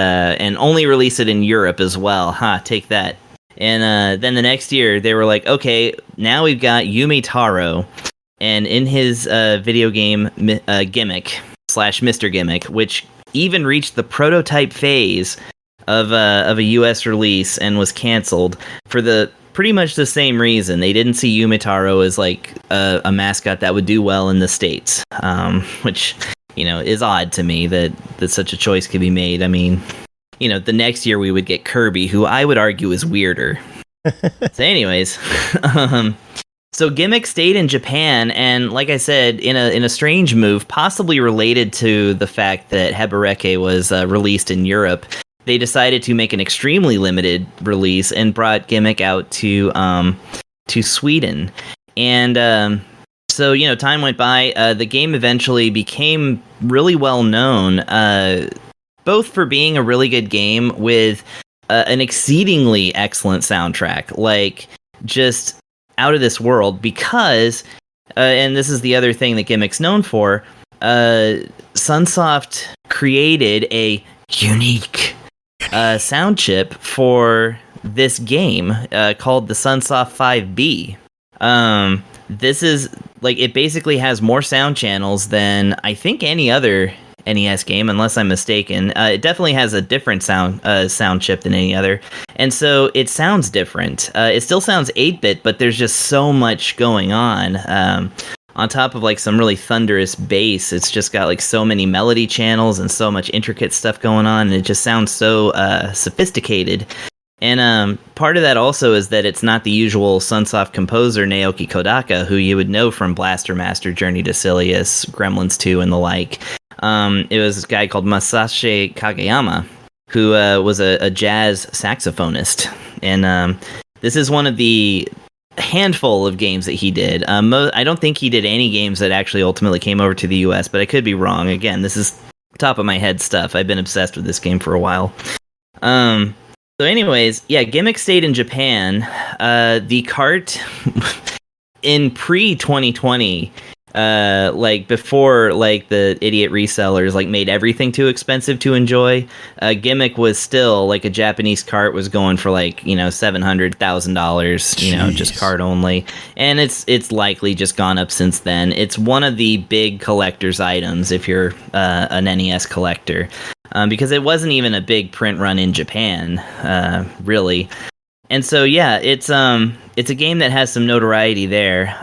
only release it in Europe as well. Take that. And then the next year, they were like, okay, now we've got Yumi Taro. And in his video game Gimmick / Mr. Gimmick, which even reached the prototype phase of a US release and was canceled for the pretty much the same reason. They didn't see Yumitaro as like a mascot that would do well in the States, which is odd to me that such a choice could be made. I mean, the next year we would get Kirby, who I would argue is weirder. So anyways, so Gimmick stayed in Japan, and like I said, in a strange move, possibly related to the fact that Hebereke was released in Europe, they decided to make an extremely limited release and brought Gimmick out to Sweden. And so time went by. The game eventually became really well known, both for being a really good game with an exceedingly excellent soundtrack, like just out of this world, because and this is the other thing that Gimmick's known for, Chunsoft created a unique sound chip for this game called the Chunsoft 5B. This is like, it basically has more sound channels than I think any other NES game, unless I'm mistaken. It definitely has a different sound chip than any other, and so it sounds different. It still sounds 8-bit, but there's just so much going on. On top of like some really thunderous bass, it's just got like so many melody channels and so much intricate stuff going on, and it just sounds so sophisticated. And part of that also is that it's not the usual Chunsoft composer Naoki Kodaka, who you would know from Blaster Master, Journey to Silius, Gremlins 2, and the like. It was this guy called Masashi Kageyama, who was a jazz saxophonist. And this is one of the handful of games that he did. I don't think he did any games that actually ultimately came over to the US, but I could be wrong. Again, this is top of my head stuff. I've been obsessed with this game for a while. So anyways, yeah, Gimmick stayed in Japan. The cart in pre-2020, like before like the idiot resellers like made everything too expensive to enjoy, Gimmick was still like a Japanese cart was going for like $700,000, just cart only, and it's likely just gone up since then. It's one of the big collector's items if you're an NES collector. because it wasn't even a big print run in Japan, really. And so, yeah, it's a game that has some notoriety there.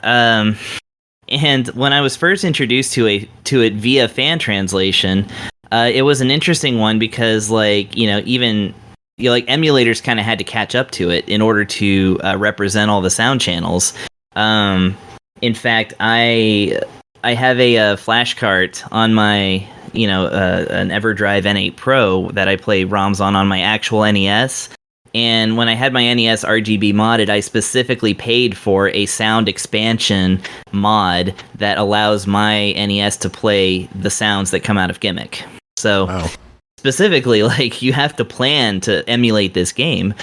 And when I was first introduced to it via fan translation, it was an interesting one because, like, even emulators kind of had to catch up to it in order to represent all the sound channels. In fact, I have a flash cart on my an EverDrive N8 Pro that I play ROMs on my actual NES. And when I had my NES RGB modded, I specifically paid for a sound expansion mod that allows my NES to play the sounds that come out of Gimmick. So wow. Specifically, like, you have to plan to emulate this game.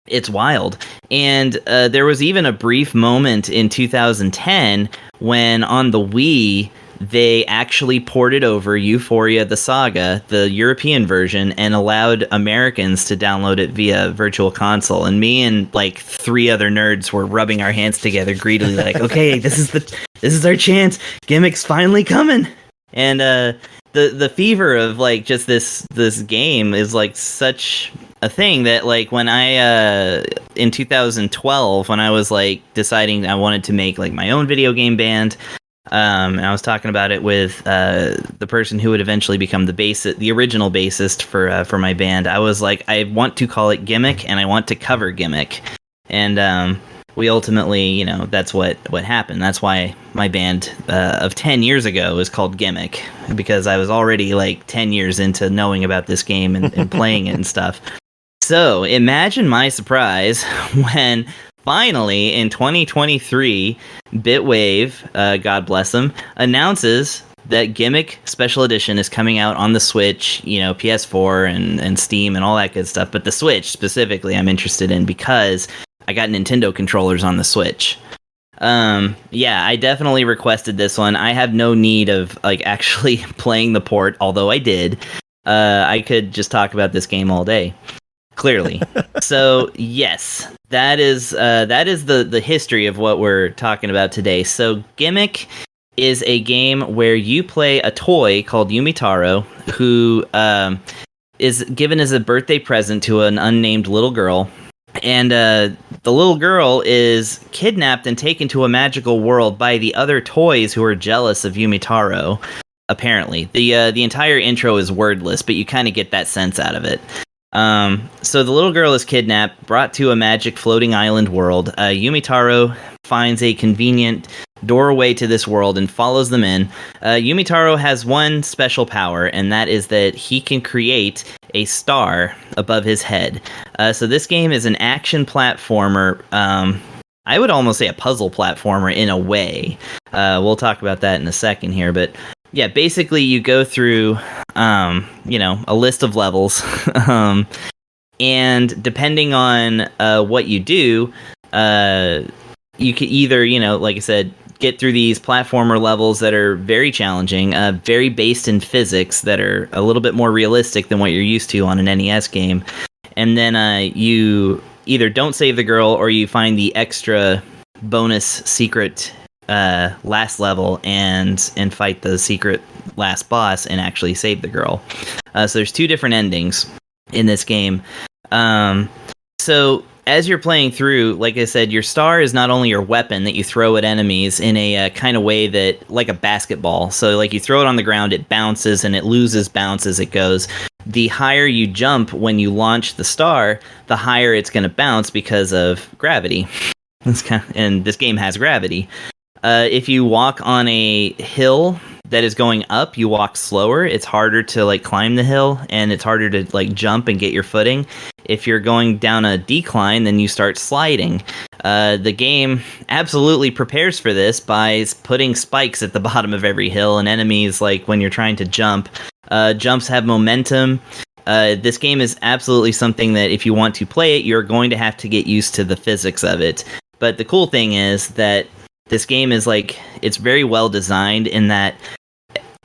It's wild. And there was even a brief moment in 2010 when on the Wii, they actually ported over Euphoria the Saga, the European version, and allowed Americans to download it via Virtual Console. And me and like 3 other nerds were rubbing our hands together greedily, like, okay, this is our chance. Gimmick's finally coming. And the fever of like just this game is like such a thing that, like, when I in 2012, when I was like deciding I wanted to make like my own video game band. And I was talking about it with the person who would eventually become the original bassist for my band. I was like, I want to call it Gimmick, and I want to cover Gimmick. And we ultimately, that's what happened. That's why my band of 10 years ago is called Gimmick, because I was already like 10 years into knowing about this game and playing it and stuff. So imagine my surprise when finally, in 2023, Bitwave, God bless them, announces that Gimmick Special Edition is coming out on the Switch, PS4 and Steam and all that good stuff. But the Switch, specifically, I'm interested in because I got Nintendo controllers on the Switch. Yeah, I definitely requested this one. I have no need of, like, actually playing the port, although I did. I could just talk about this game all day. Clearly. So, yes, that is the history of what we're talking about today. So, Gimmick is a game where you play a toy called Yumitaro, who is given as a birthday present to an unnamed little girl. And the little girl is kidnapped and taken to a magical world by the other toys who are jealous of Yumitaro, apparently. The entire intro is wordless, but you kind of get that sense out of it. So the little girl is kidnapped, brought to a magic floating island world. Yumitaro finds a convenient doorway to this world and follows them in. Yumitaro has one special power, and that is that he can create a star above his head. So this game is an action platformer. I would almost say a puzzle platformer in a way. We'll talk about that in a second here, but yeah, basically you go through, a list of levels, and depending on what you do, you could either, like I said, get through these platformer levels that are very challenging, very based in physics that are a little bit more realistic than what you're used to on an NES game, and then you either don't save the girl or you find the extra bonus secret last level and fight the secret last boss and actually save the girl. So there's 2 different endings in this game. So as you're playing through, like I said, your star is not only your weapon that you throw at enemies in a kind of way that, like a basketball. So like you throw it on the ground, it bounces and it loses bounce as it goes. The higher you jump when you launch the star, the higher it's going to bounce because of gravity. And this game has gravity. If you walk on a hill that is going up, you walk slower. It's harder to like climb the hill, and it's harder to like jump and get your footing. If you're going down a decline, then you start sliding. The game absolutely prepares for this by putting spikes at the bottom of every hill, and enemies, like when you're trying to jump, jumps have momentum. This game is absolutely something that if you want to play it, you're going to have to get used to the physics of it. But the cool thing is that this game is like, it's very well designed in that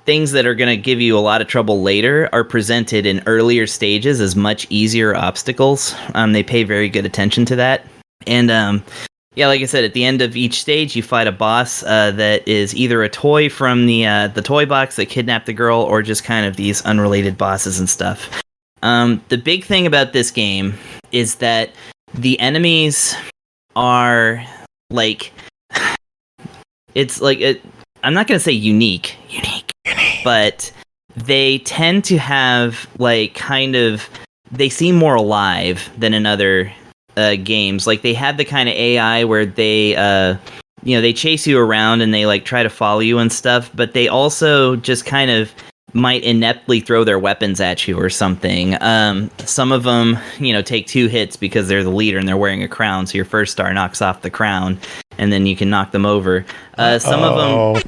things that are going to give you a lot of trouble later are presented in earlier stages as much easier obstacles. They pay very good attention to that. And Yeah, like I said, at the end of each stage, you fight a boss that is either a toy from the toy box that kidnapped the girl, or just kind of these unrelated bosses and stuff. The big thing about this game is that the enemies are like, it's like I'm not gonna say unique, but they tend to have like kind of, they seem more alive than in other games. Like they have the kind of AI where they they chase you around and they like try to follow you and stuff, but they also just kind of might ineptly throw their weapons at you or something. Some of them, take 2 hits because they're the leader and they're wearing a crown, so your first star knocks off the crown and then you can knock them over. Some of them...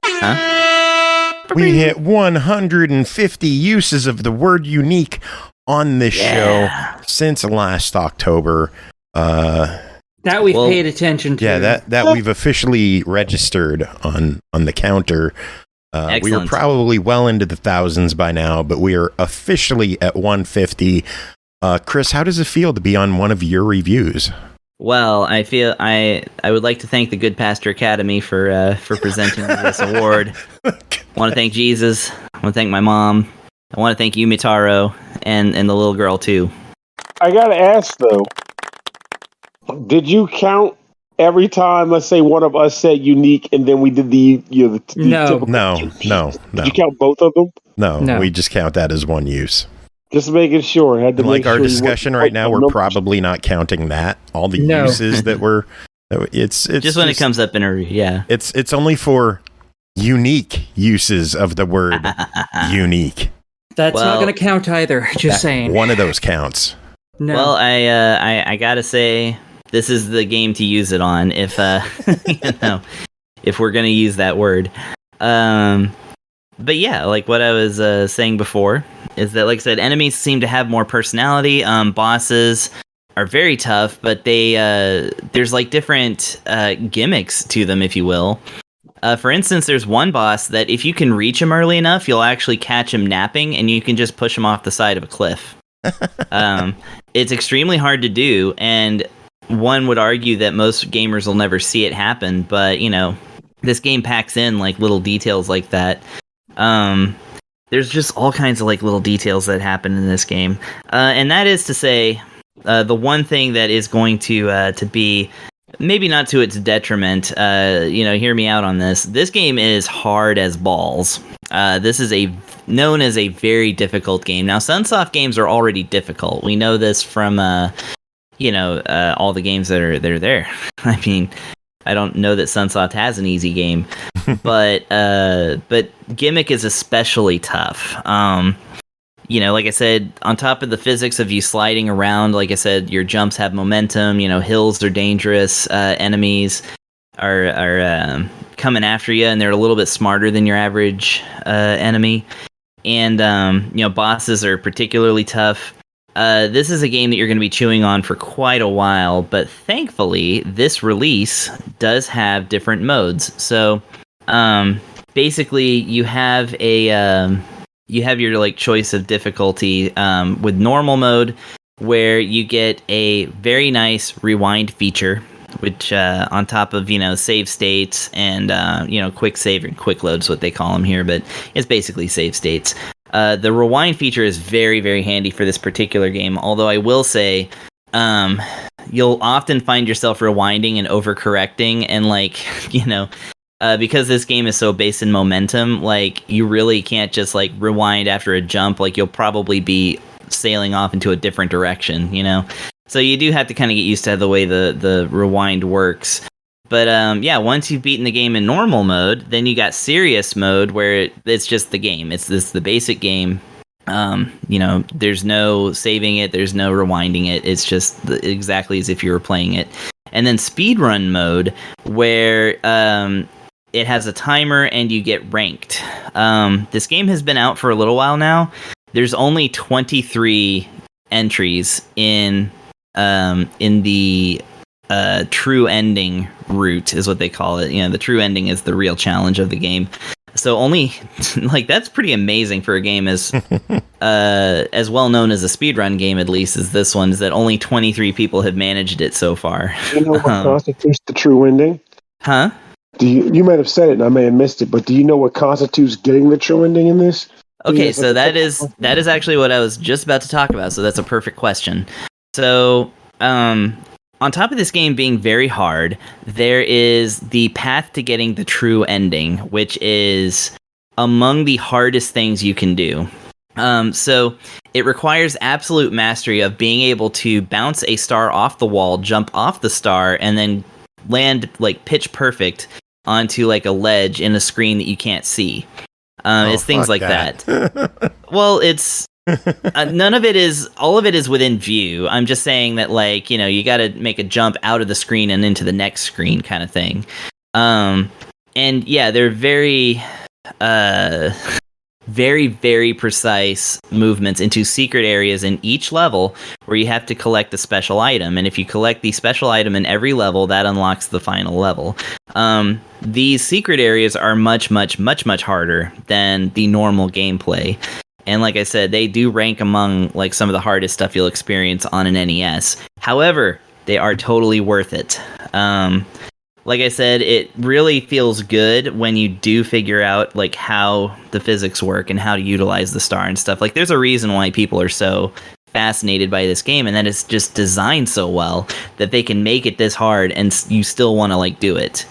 Huh? We hit 150 uses of the word unique on this show since last October. That we've paid attention to. Yeah, that we've officially registered on the counter. We are probably well into the thousands by now, but we are officially at 150. Chris, how does it feel to be on one of your reviews? Well, I feel I would like to thank the Good Pastor Academy for presenting this award. I want to thank Jesus. I want to thank my mom. I want to thank you, Mitaro, and the little girl too. I gotta ask though, did you count every time? Let's say one of us said unique, and then we did the typical No. Did you count both of them? No, we just count that as one use. Just making sure. Had to like make our sure discussion right now, we're probably not counting that. All the uses that were, it's just when it comes up in a It's only for unique uses of the word unique. That's not going to count either. Just saying. One of those counts. No. Well, I gotta say, this is the game to use it on if if we're gonna use that word. But yeah, like what I was saying before is that, like I said, enemies seem to have more personality. Bosses are very tough, but they there's like different gimmicks to them, if you will. For instance, there's one boss that if you can reach him early enough, you'll actually catch him napping, and you can just push him off the side of a cliff. It's extremely hard to do, and one would argue that most gamers will never see it happen, but this game packs in like little details like that. There's just all kinds of like little details that happen in this game, and that is to say, the one thing that is going to be maybe not to its detriment. Hear me out on this. This game is hard as balls. This is known as a very difficult game. Now, Chunsoft games are already difficult. We know this from all the games that are there. I mean, I don't know that Chunsoft has an easy game, but Gimmick is especially tough. Like I said, on top of the physics of you sliding around, like I said, your jumps have momentum. Hills are dangerous. Enemies are coming after you, and they're a little bit smarter than your average enemy. And bosses are particularly tough. This is a game that you're going to be chewing on for quite a while, but thankfully, this release does have different modes. So, basically, you have your like choice of difficulty with normal mode, where you get a very nice rewind feature, which on top of save states and quick save and quick load is what they call them here, but it's basically save states. The rewind feature is very, very handy for this particular game, although I will say you'll often find yourself rewinding and overcorrecting, and because this game is so based in momentum, like you really can't just like rewind after a jump. Like you'll probably be sailing off into a different direction, so you do have to kind of get used to the way the rewind works. But once you've beaten the game in normal mode, then you got serious mode, where it's just the game. It's the basic game. There's no saving it, there's no rewinding it. It's just exactly as if you were playing it. And then speedrun mode, where it has a timer and you get ranked. This game has been out for a little while now. There's only 23 entries in the true ending route, is what they call it. The true ending is the real challenge of the game. So only like that's pretty amazing for a game as well known as a speedrun game, at least as this one, is that only 23 people have managed it so far. You know what constitutes the true ending? Huh? You might have said it and I may have missed it, but do you know what constitutes getting the true ending in this? Okay, so that is actually what I was just about to talk about, so that's a perfect question. So, on top of this game being very hard, there is the path to getting the true ending, which is among the hardest things you can do. So it requires absolute mastery of being able to bounce a star off the wall, jump off the star, and then land like pitch perfect onto like a ledge in a screen that you can't see. It's things like that. Well, it's none of it is. All of it is within view. I'm just saying that, like, you know, you got to make a jump out of the screen and into the next screen, kind of thing. And yeah, they're very, very, very precise movements into secret areas in each level where you have to collect a special item. And if you collect the special item in every level, that unlocks the final level. These secret areas are much, much, much, much harder than the normal gameplay. And like I said, they do rank among like some of the hardest stuff you'll experience on an NES. However, they are totally worth it. Like I said, it really feels good when you do figure out like how the physics work and how to utilize the star and stuff. Like there's a reason why people are so fascinated by this game, and that it's just designed so well that they can make it this hard and you still want to like do it.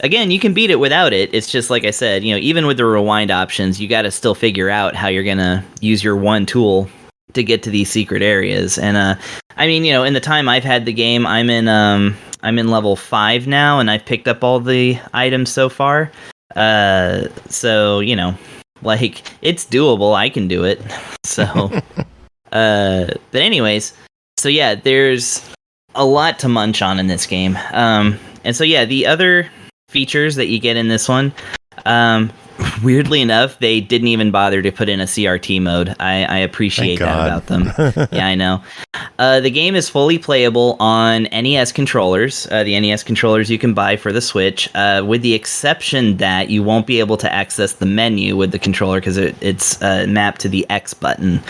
Again, you can beat it without it. It's just like I said, you know, even with the rewind options, you got to still figure out how you're going to use your one tool to get to these secret areas. And I mean, you know, in the time I've had the game, I'm in level 5 now, and I've picked up all the items so far. So, you know, like it's doable. I can do it. So, but anyways, so yeah, there's a lot to munch on in this game. And so yeah, the other features that you get in this one, weirdly enough, they didn't even bother to put in a CRT mode. I appreciate that about them. Yeah, I know. The game is fully playable on NES controllers. The NES controllers you can buy for the Switch, with the exception that you won't be able to access the menu with the controller because it's mapped to the X button.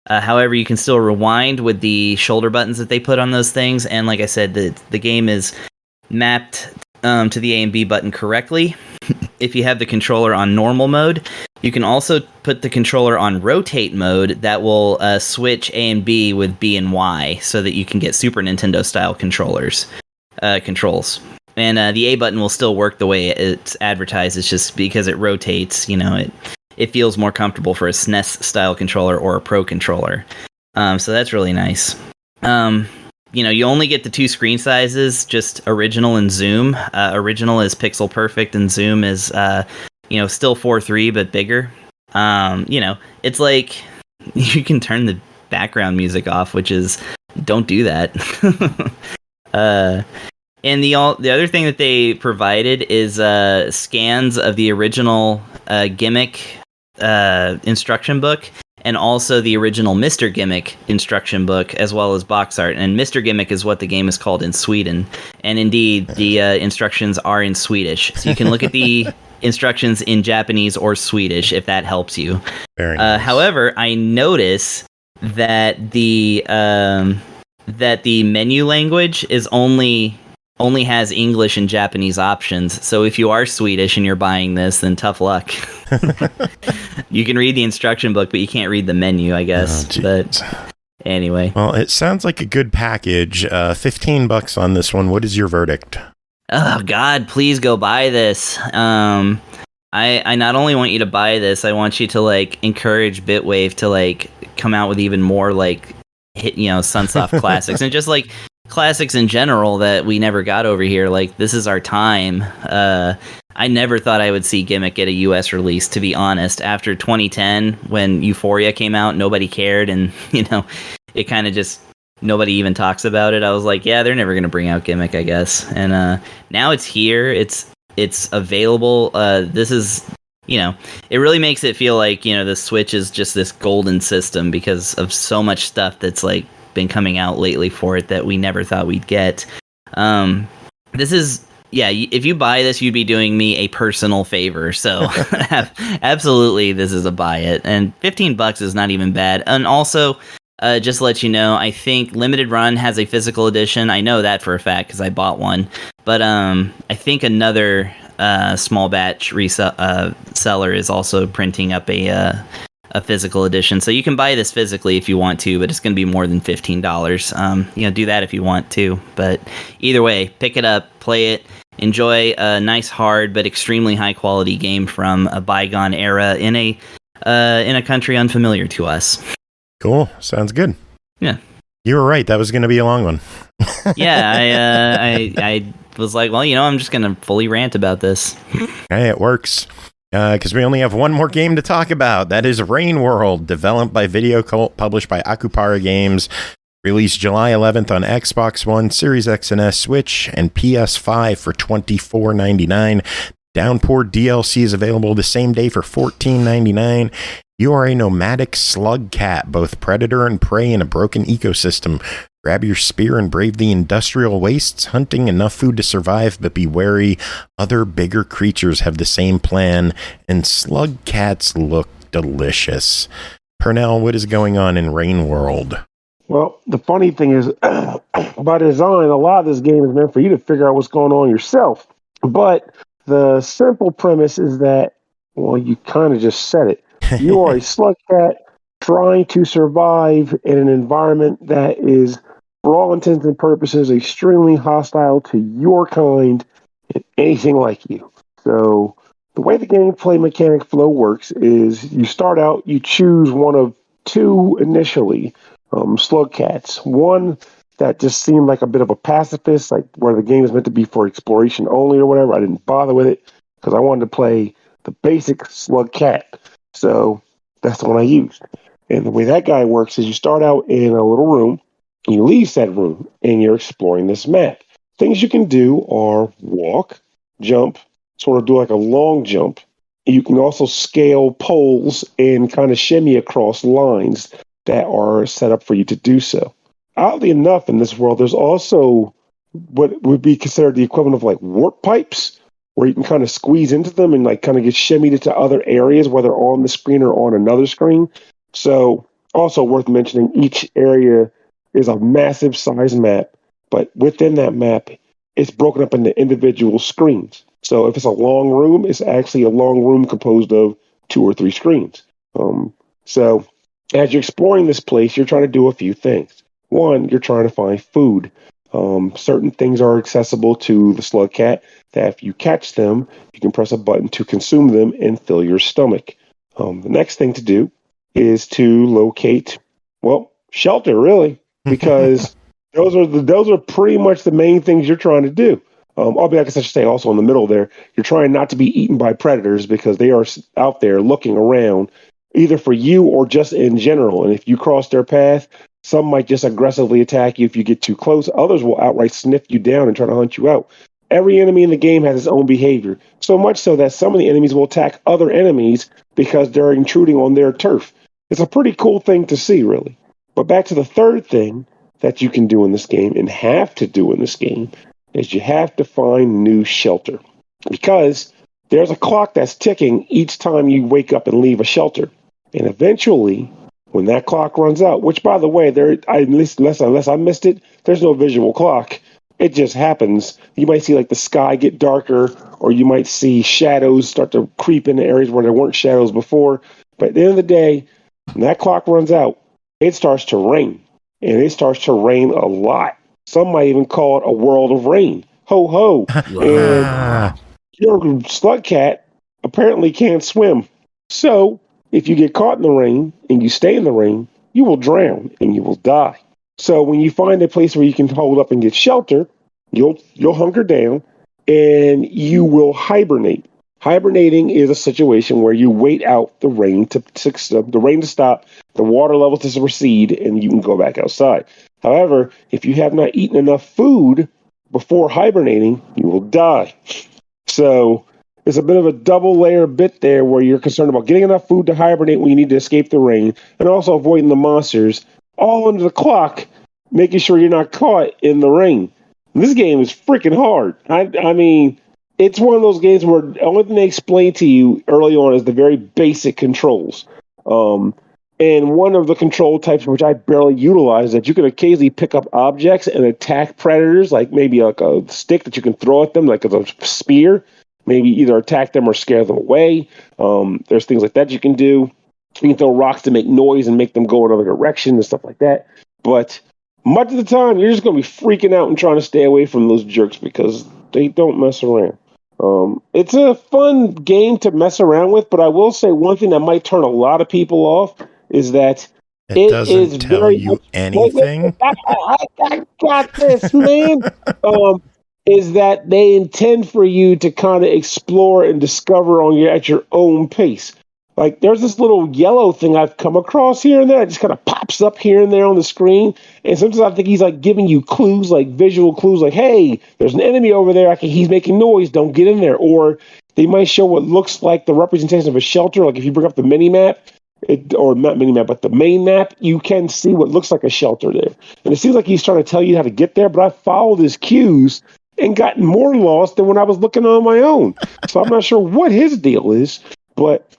However, you can still rewind with the shoulder buttons that they put on those things. And like I said, the game is mapped to the A and B button correctly. If you have the controller on normal mode, you can also put the controller on rotate mode. That will switch A and B with B and Y so that you can get Super Nintendo style controls. And the A button will still work the way it's advertised. It's just because it rotates, you know, it feels more comfortable for a SNES style controller or a Pro controller. So that's really nice. You know, you only get the 2 screen sizes, just original and zoom. Original is pixel perfect and zoom is, you know, still 4:3 but bigger. You know, it's like you can turn the background music off, which is, don't do that. And the other thing that they provided is scans of the original Gimmick instruction book, and also the original Mr. Gimmick instruction book, as well as box art. And Mr. Gimmick is what the game is called in Sweden. And indeed, the instructions are in Swedish. So you can look at the instructions in Japanese or Swedish, if that helps you. Very nice. However, I notice that the menu language is only has English and Japanese options. So if you are Swedish and you're buying this, then tough luck. You can read the instruction book, but you can't read the menu, I guess. Oh, but anyway. Well, it sounds like a good package. $15 on this one. What is your verdict? Oh, God, please go buy this. I not only want you to buy this, I want you to, like, encourage Bitwave to, like, come out with even more, like, hit, you know, Chunsoft classics. And just, like, classics in general that we never got over here. Like, this is our time. I never thought I would see Gimmick get a US release, to be honest. After 2010, when Euphoria came out, nobody cared, and, you know, it kind of just, nobody even talks about it. I was like, yeah, they're never going to bring out Gimmick, I guess. And now it's here. It's available. This is, you know, it really makes it feel like, you know, the Switch is just this golden system because of so much stuff that's, like, been coming out lately for it that we never thought we'd get. This is if you buy this, you'd be doing me a personal favor. So absolutely, this is a buy it. And $15 is not even bad. And also, just to let you know, I think Limited Run has a physical edition. I know that for a fact because I bought one. But I think another small batch seller is also printing up a physical edition. So you can buy this physically if you want to, but it's going to be more than $15. Do that if you want to. But either way, pick it up, play it, enjoy a nice, hard, but extremely high quality game from a bygone era in a country unfamiliar to us. Cool. Sounds good. Yeah. You were right. That was going to be a long one. Yeah. I was like, well, I'm just going to fully rant about this. Hey, it works. Because we only have one more game to talk about. That is Rain World, developed by Videocult, published by Akupara Games, released July 11th on Xbox One, Series X and S, Switch, and PS5 for $24.99. Downpour DLC is available the same day for $14.99. You are a nomadic slug cat, both predator and prey in a broken ecosystem. Grab your spear and brave the industrial wastes, hunting enough food to survive, but be wary. Other bigger creatures have the same plan, and slug cats look delicious. Pernell, what is going on in Rain World? Well, the funny thing is, by design, a lot of this game is meant for you to figure out what's going on yourself. But the simple premise is that, well, you kind of just said it. You are a slug cat trying to survive in an environment that is, for all intents and purposes, extremely hostile to your kind and anything like you. So the way the gameplay mechanic flow works is you start out, you choose one of two initially slug cats. One that just seemed like a bit of a pacifist, like where the game is meant to be for exploration only or whatever. I didn't bother with it because I wanted to play the basic slug cat. So that's the one I used. And the way that guy works is you start out in a little room, you leave said room, and you're exploring this map. Things you can do are walk, jump, sort of do like a long jump. You can also scale poles and kind of shimmy across lines that are set up for you to do so. Oddly enough, in this world, there's also what would be considered the equivalent of like warp pipes, where you can kind of squeeze into them and like kind of get shimmied into other areas, whether on the screen or on another screen. So also worth mentioning, each area is a massive size map, but within that map, it's broken up into individual screens. So if it's a long room, it's actually a long room composed of 2 or 3 screens. So as you're exploring this place, you're trying to do a few things. One, you're trying to find food. Certain things are accessible to the slug cat that if you catch them, you can press a button to consume them and fill your stomach. The next thing to do is to locate, shelter, really, because those are pretty much the main things you're trying to do. I guess I should say also in the middle there, you're trying not to be eaten by predators because they are out there looking around either for you or just in general. And if you cross their path, some might just aggressively attack you if you get too close. Others will outright sniff you down and try to hunt you out. Every enemy in the game has its own behavior, so much so that some of the enemies will attack other enemies because they're intruding on their turf. It's a pretty cool thing to see, really. But back to the third thing that you can do in this game and have to do in this game is you have to find new shelter. Because there's a clock that's ticking each time you wake up and leave a shelter. And eventually, when that clock runs out, which, by the way, unless I missed it, there's no visual clock. It just happens. You might see like the sky get darker, or you might see shadows start to creep into areas where there weren't shadows before. But at the end of the day, when that clock runs out, it starts to rain. And it starts to rain a lot. Some might even call it a world of rain. Ho, ho. And your slug cat apparently can't swim. So if you get caught in the rain and you stay in the rain, you will drown and you will die. So when you find a place where you can hold up and get shelter, you'll hunker down and you will hibernate. Hibernating is a situation where you wait out the rain to stop, the water levels to recede, and you can go back outside. However, if you have not eaten enough food before hibernating, you will die. So there's a bit of a double layer bit there where you're concerned about getting enough food to hibernate when you need to escape the rain, and also avoiding the monsters, all under the clock, making sure you're not caught in the rain. This game is freaking hard. I mean, it's one of those games where the only thing they explain to you early on is the very basic controls. And one of the control types, which I barely utilize, is that you can occasionally pick up objects and attack predators, like maybe like a stick that you can throw at them, like a spear. Maybe either attack them or scare them away. There's things like that you can do. You can throw rocks to make noise and make them go another direction and stuff like that. But much of the time, you're just going to be freaking out and trying to stay away from those jerks because they don't mess around. It's a fun game to mess around with, but I will say one thing that might turn a lot of people off is that it doesn't tell you anything. I got this, man. Is that they intend for you to kind of explore and discover at your own pace. Like, there's this little yellow thing I've come across here and there. It just kind of pops up here and there on the screen. And sometimes I think he's like giving you clues, like visual clues, like, hey, there's an enemy over there. He's making noise. Don't get in there. Or they might show what looks like the representation of a shelter. Like if you bring up the mini map, or not mini map, but the main map, you can see what looks like a shelter there. And it seems like he's trying to tell you how to get there, but I followed his cues and gotten more lost than when I was looking on my own. So I'm not sure what his deal is, but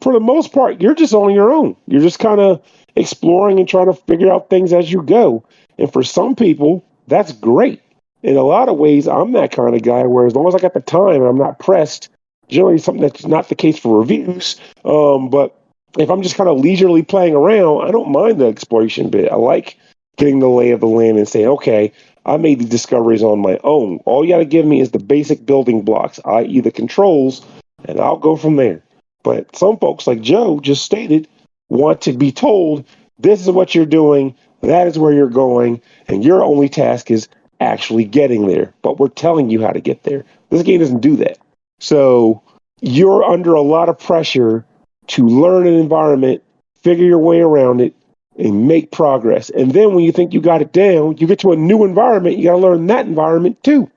for the most part, you're just on your own. You're just kind of exploring and trying to figure out things as you go. And for some people, that's great. In a lot of ways, I'm that kind of guy where as long as I got the time and I'm not pressed, generally something that's not the case for reviews. But if I'm just kind of leisurely playing around, I don't mind the exploration bit. I like getting the lay of the land and saying, okay, I made the discoveries on my own. All you got to give me is the basic building blocks, i.e. the controls, and I'll go from there. But some folks, like Joe just stated, want to be told, this is what you're doing, that is where you're going, and your only task is actually getting there. But we're telling you how to get there. This game doesn't do that. So you're under a lot of pressure to learn an environment, figure your way around it, and make progress. And then when you think you got it down, you get to a new environment, you got to learn that environment too.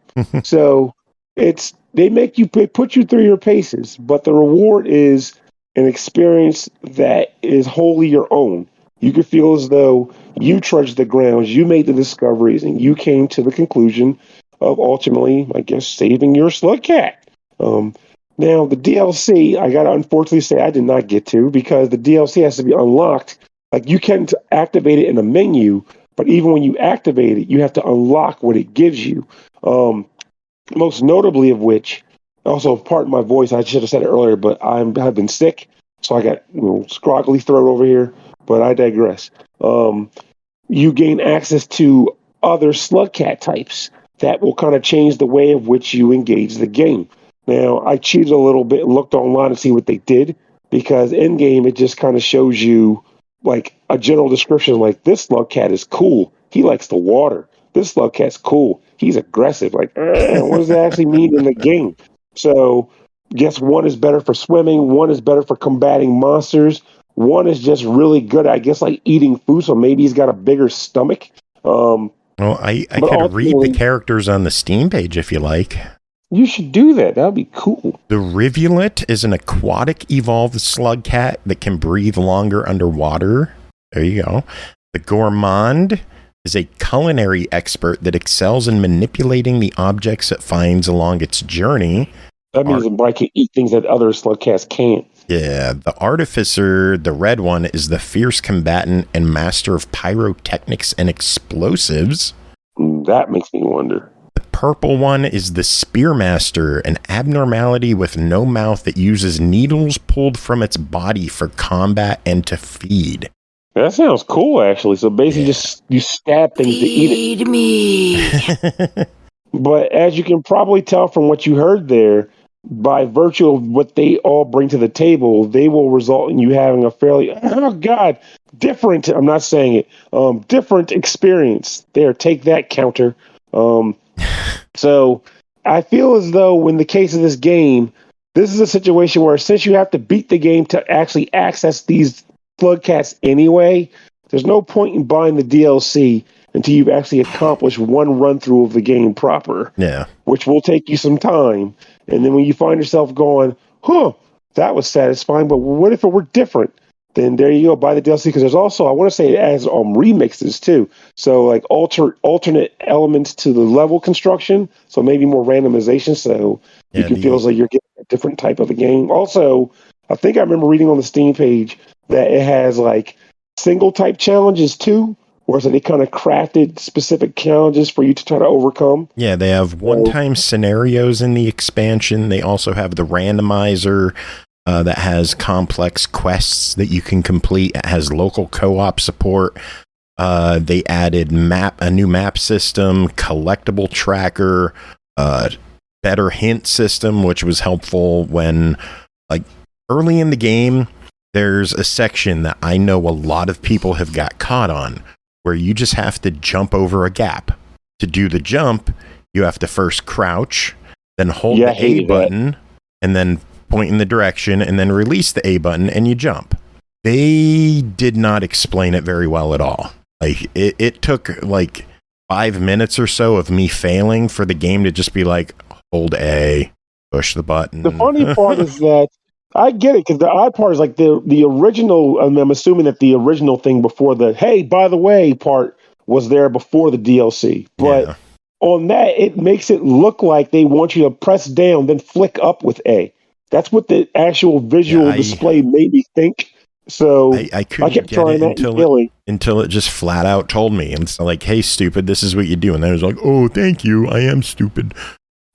So they put you through your paces, but the reward is an experience that is wholly your own. You could feel as though you trudged the grounds, you made the discoveries, and you came to the conclusion of ultimately, I guess, saving your slug cat. Now, the DLC, I got to unfortunately say I did not get to because the DLC has to be unlocked. Like, you can activate it in a menu, but even when you activate it, you have to unlock what it gives you. Most notably of which, also, pardon my voice, I should have said it earlier, but I've been sick, so I got scroggly throat over here, but I digress. You gain access to other slug cat types that will kind of change the way of which you engage the game. Now, I cheated a little bit and looked online to see what they did, because in-game, it just kind of shows you like a general description, like, this slug cat is cool. He likes the water. This slug cat's cool. He's aggressive. Like, what does that actually mean in the game? So, guess one is better for swimming. One is better for combating monsters. One is just really good, I guess, like eating food. So maybe he's got a bigger stomach. Well, I could read the characters on the Steam page if you like. You should do that. That would be cool. The Rivulet is an aquatic evolved slug cat that can breathe longer underwater. There you go. The Gourmand is a culinary expert that excels in manipulating the objects it finds along its journey. That means the bike can eat things that other slug cats can't. Yeah. The Artificer, the red one, is the fierce combatant and master of pyrotechnics and explosives. That makes me wonder. The purple one is the Spearmaster, an abnormality with no mouth that uses needles pulled from its body for combat and to feed. That sounds cool, actually. So basically, just you stab things to eat it. Feed me. But as you can probably tell from what you heard there, by virtue of what they all bring to the table, they will result in you having a fairly, different, I'm not saying it, different experience. There, take that, counter. So I feel as though in the case of this game, this is a situation where since you have to beat the game to actually access these slug cats anyway, there's no point in buying the DLC until you've actually accomplished one run through of the game proper. Yeah. Which will take you some time. And then when you find yourself going, that was satisfying, but what if it were different? then there you go. Buy the DLC because there's also, I want to say, it has remixes too. So like alternate elements to the level construction. So maybe more randomization. So you can feel as though you're getting a different type of a game. Also, I think I remember reading on the Steam page that it has like single type challenges too. Or so they kind of crafted specific challenges for you to try to overcome. Yeah, they have one-time scenarios in the expansion. They also have the randomizer that has complex quests that you can complete. It has local co-op support. They added a new map system, collectible tracker, better hint system, which was helpful when, like, early in the game, there's a section that I know a lot of people have got caught on, where you just have to jump over a gap. To do the jump, you have to first crouch, then hold the A button, and then point in the direction, and then release the A button, and you jump. They did not explain it very well at all. Like, it took like 5 minutes or so of me failing for the game to just be like, hold A, push the button. The funny part is that I get it, because the odd part is like the original, I'm assuming that the original thing before the, hey, by the way part was there before the DLC. But on that, it makes it look like they want you to press down, then flick up with A. That's what the actual visual display made me think. So I couldn't kept get trying it until it just flat out told me. And it's like, hey, stupid, this is what you do. And then it was like, oh, thank you, I am stupid.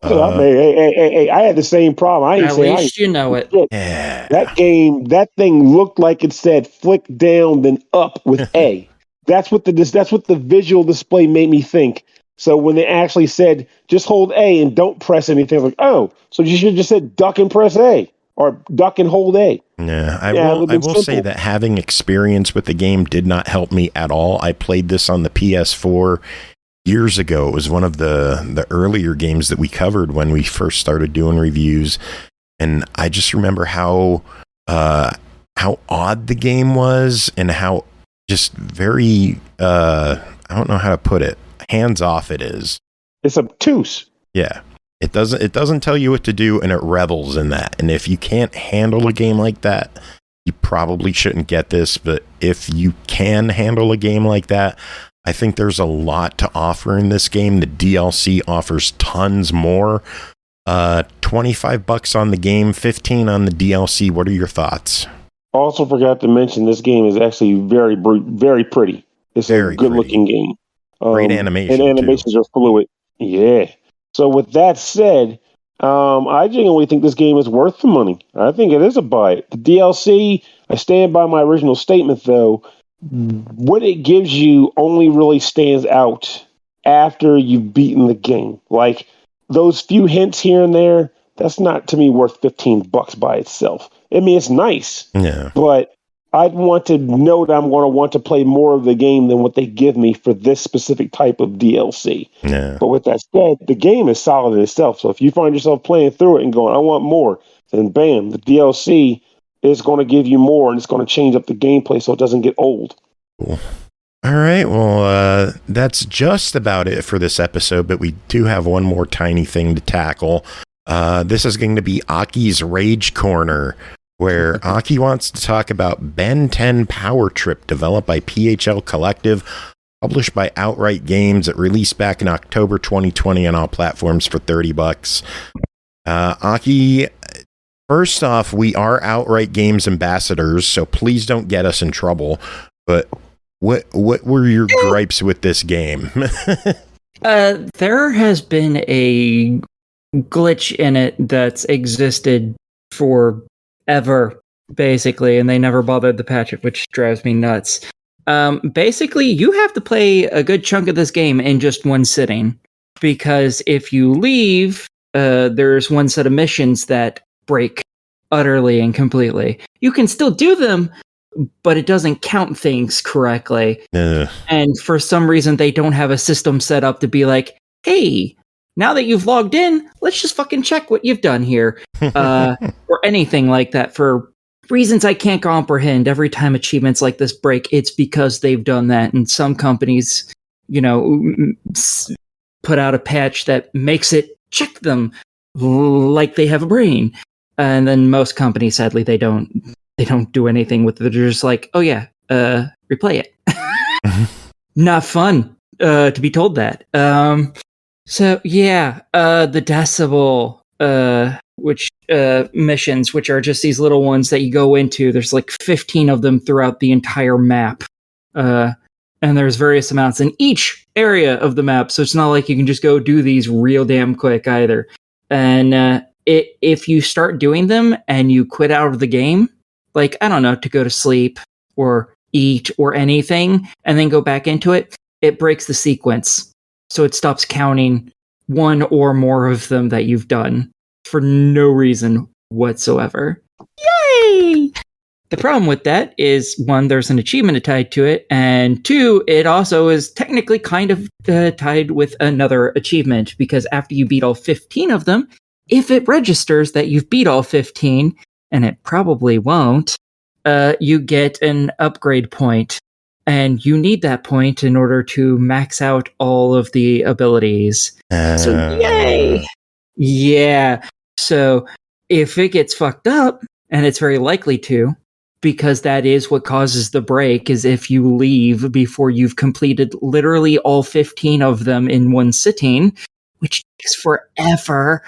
Hey, I had the same problem. At least you know it. Yeah. That game, that thing looked like it said flick down, then up with A. That's what the visual display made me think. So when they actually said just hold A and don't press anything, I was like, oh, so you should have just said duck and press A or duck and hold A. Yeah, I will say that having experience with the game did not help me at all. I played this on the PS4 years ago. It was one of the earlier games that we covered when we first started doing reviews, and I just remember how odd the game was and how just very I don't know how to put it, hands off it is. It's obtuse. Yeah. It doesn't tell you what to do, and it revels in that. And if you can't handle a game like that, you probably shouldn't get this. But if you can handle a game like that, I think there's a lot to offer in this game. The DLC offers tons more. $25 on the game, $15 on the DLC. What are your thoughts? Also forgot to mention this game is actually very, very pretty. It's a good-looking game. Great animation, and animations are fluid. Yeah. So with that said, I genuinely think this game is worth the money. I think it is a buy. The DLC, I stand by my original statement, though. What it gives you only really stands out after you've beaten the game. Like, those few hints here and there, that's not, to me, worth $15 by itself. I mean, it's nice. Yeah. But I'd want to know that I'm going to want to play more of the game than what they give me for this specific type of DLC. Yeah. But with that said, the game is solid in itself. So if you find yourself playing through it and going, I want more, then bam, the DLC is going to give you more, and it's going to change up the gameplay so it doesn't get old. Cool. All right. Well, that's just about it for this episode, but we do have one more tiny thing to tackle. This is going to be Aki's Rage Corner, where Aki wants to talk about Ben 10 Power Trip, developed by PHL Collective, published by Outright Games. It released back in October 2020 on all platforms for $30. Aki, first off, we are Outright Games ambassadors, so please don't get us in trouble. But what were your gripes with this game? There has been a glitch in it that's existed forever, basically, and they never bothered to patch it, which drives me nuts. Basically, you have to play a good chunk of this game in just one sitting, because if you leave, there's one set of missions that break utterly and completely. You can still do them, but it doesn't count things correctly. And for some reason, they don't have a system set up to be like, hey, now that you've logged in, let's just fucking check what you've done here. Or anything like that. For reasons I can't comprehend, every time achievements like this break, it's because they've done that. And some companies, put out a patch that makes it check them like they have a brain. And then most companies, sadly, they don't. they don't do anything with it. They're just like, oh yeah, replay it. Not fun to be told that. So yeah, the decibel which missions, which are just these little ones that you go into. There's like 15 of them throughout the entire map. And there's various amounts in each area of the map, so it's not like you can just go do these real damn quick either. And if you start doing them and you quit out of the game, like, I don't know, to go to sleep or eat or anything, and then go back into it, it breaks the sequence. So it stops counting one or more of them that you've done for no reason whatsoever. Yay! The problem with that is, one, there's an achievement tied to it, and two, it also is technically kind of tied with another achievement, because after you beat all 15 of them, if it registers that you've beat all 15, and it probably won't, you get an upgrade point, and you need that point in order to max out all of the abilities. So, yay! Yeah. So, if it gets fucked up, and it's very likely to, because that is what causes the break, is if you leave before you've completed literally all 15 of them in one sitting, which takes forever,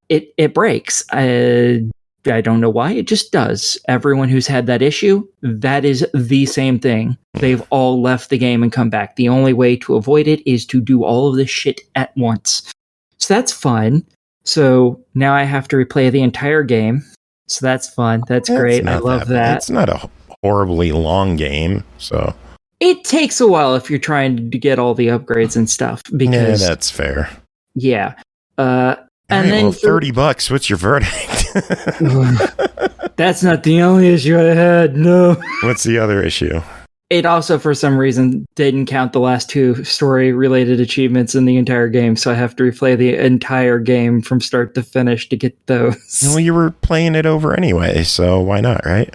it breaks. I don't know why, it just does. Everyone who's had that issue, that is the same thing. They've all left the game and come back. The only way to avoid it is to do all of this shit at once. So that's fun. So now I have to replay the entire game. So that's fun. That's great. I love that. It's not a horribly long game, so it takes a while if you're trying to get all the upgrades and stuff. Because yeah, that's fair. Yeah. And then $30. What's your verdict? That's not the only issue I had. No. What's the other issue? It also, for some reason, didn't count the last 2 story-related achievements in the entire game, so I have to replay the entire game from start to finish to get those. Well, you were playing it over anyway, so why not, right?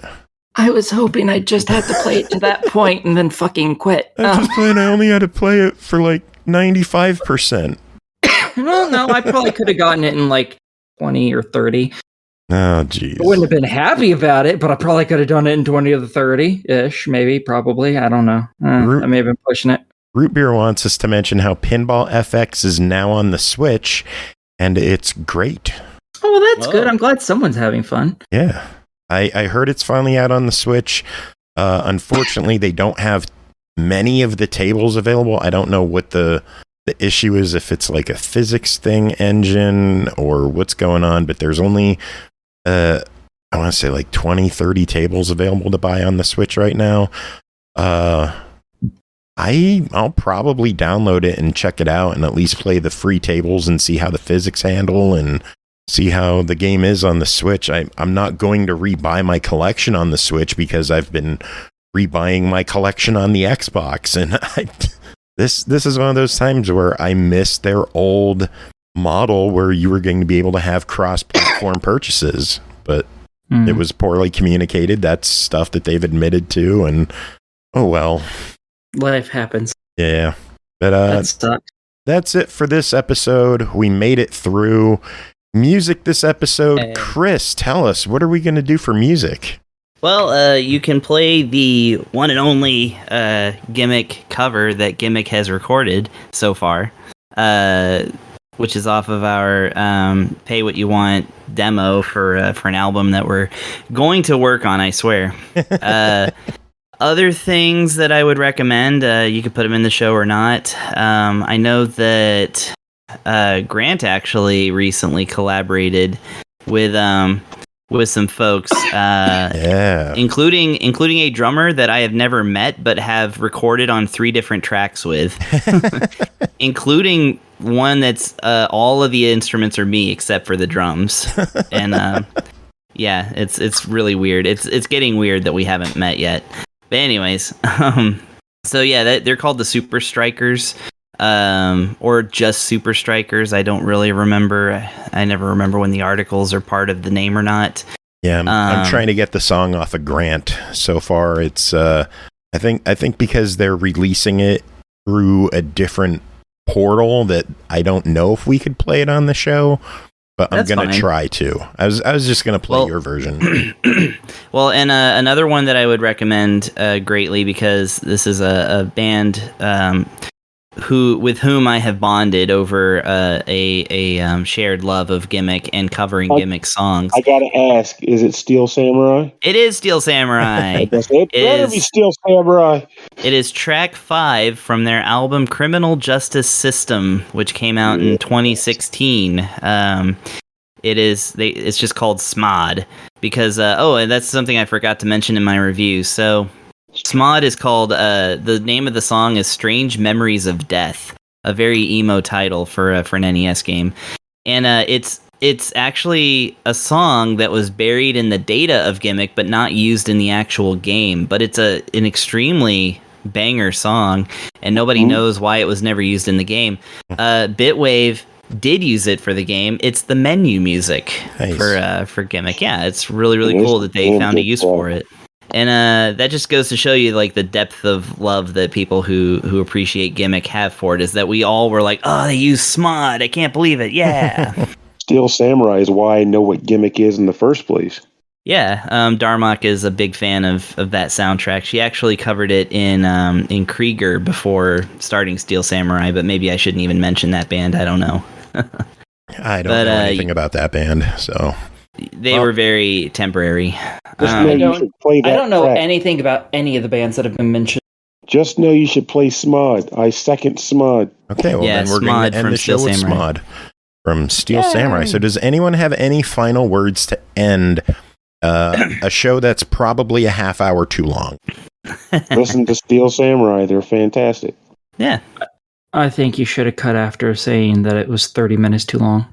I was hoping I just had to play it to that point and then fucking quit. I only had to play it for like 95%. Well, no, I probably could have gotten it in like 20 or 30. Oh, geez. I wouldn't have been happy about it, but I probably could have done it in 20 or 30-ish, maybe, probably. I don't know. I may have been pushing it. Root Beer wants us to mention how Pinball FX is now on the Switch, and it's great. Oh, well, that's good. I'm glad someone's having fun. Yeah. I heard it's finally out on the Switch. Unfortunately, they don't have many of the tables available. I don't know what the issue is, if it's like a physics thing engine or what's going on, but there's only I want to say like 20-30 tables available to buy on the Switch right now. I'll probably download it and check it out and at least play the free tables and see how the physics handle and see how the game is on the Switch. I'm not going to rebuy my collection on the Switch because I've been rebuying my collection on the Xbox, and this is one of those times where I miss their old model where you were going to be able to have cross-platform purchases, but it was poorly communicated. That's stuff that they've admitted to, and oh well. Life happens. Yeah. But that sucks. That's it for this episode. We made it through. Music this episode. Hey. Chris, tell us, what are we going to do for music? Well, you can play the one and only Gimmick cover that Gimmick has recorded so far, which is off of our Pay What You Want demo for an album that we're going to work on, I swear. Other things that I would recommend, you could put them in the show or not. I know that Grant actually recently collaborated with some folks, including a drummer that I have never met but have recorded on 3 different tracks with, including one that's all of the instruments are me except for the drums, and yeah, it's really weird. It's getting weird that we haven't met yet. But anyways, so yeah, they're called the Super Strikers. Or just Super Strikers. I don't really remember. I never remember when the articles are part of the name or not. Yeah, I'm trying to get the song off of Grant. So far, it's I think because they're releasing it through a different portal that I don't know if we could play it on the show. but I'm That's going to fine. try to. I was just going to play your version. Well, and another one that I would recommend greatly, because this is a band with whom I have bonded over a shared love of Gimmick and covering Gimmick songs. I gotta ask, is it Steel Samurai? It is Steel Samurai. It better be Steel Samurai. It is track 5 from their album Criminal Justice System, which came out in 2016. It's just called SMOD because and that's something I forgot to mention in my review. So SMOD is called the name of the song is Strange Memories of Death, a very emo title for an NES game, and it's actually a song that was buried in the data of Gimmick but not used in the actual game. But it's an extremely banger song, and nobody knows why it was never used in the game. Bitwave did use it for the game. It's the menu music for Gimmick. Yeah, it's really cool that they found a use for it. And that just goes to show you like the depth of love that people who appreciate Gimmick have for it, is that we all were like, oh, they use SMOD. I can't believe it. Yeah. Steel Samurai is why I know what Gimmick is in the first place. Yeah, Darmok is a big fan of that soundtrack. She actually covered it in Krieger before starting Steel Samurai, but maybe I shouldn't even mention that band. I don't know. I don't know anything about that band, so... They were very temporary. I don't know anything about any of the bands that have been mentioned. Just know you should play SMOD. I second SMOD. Okay, well then we're going to end the show with SMOD from Steel Samurai. So does anyone have any final words to end a show that's probably a half hour too long? Listen to Steel Samurai. They're fantastic. Yeah. I think you should have cut after saying that it was 30 minutes too long.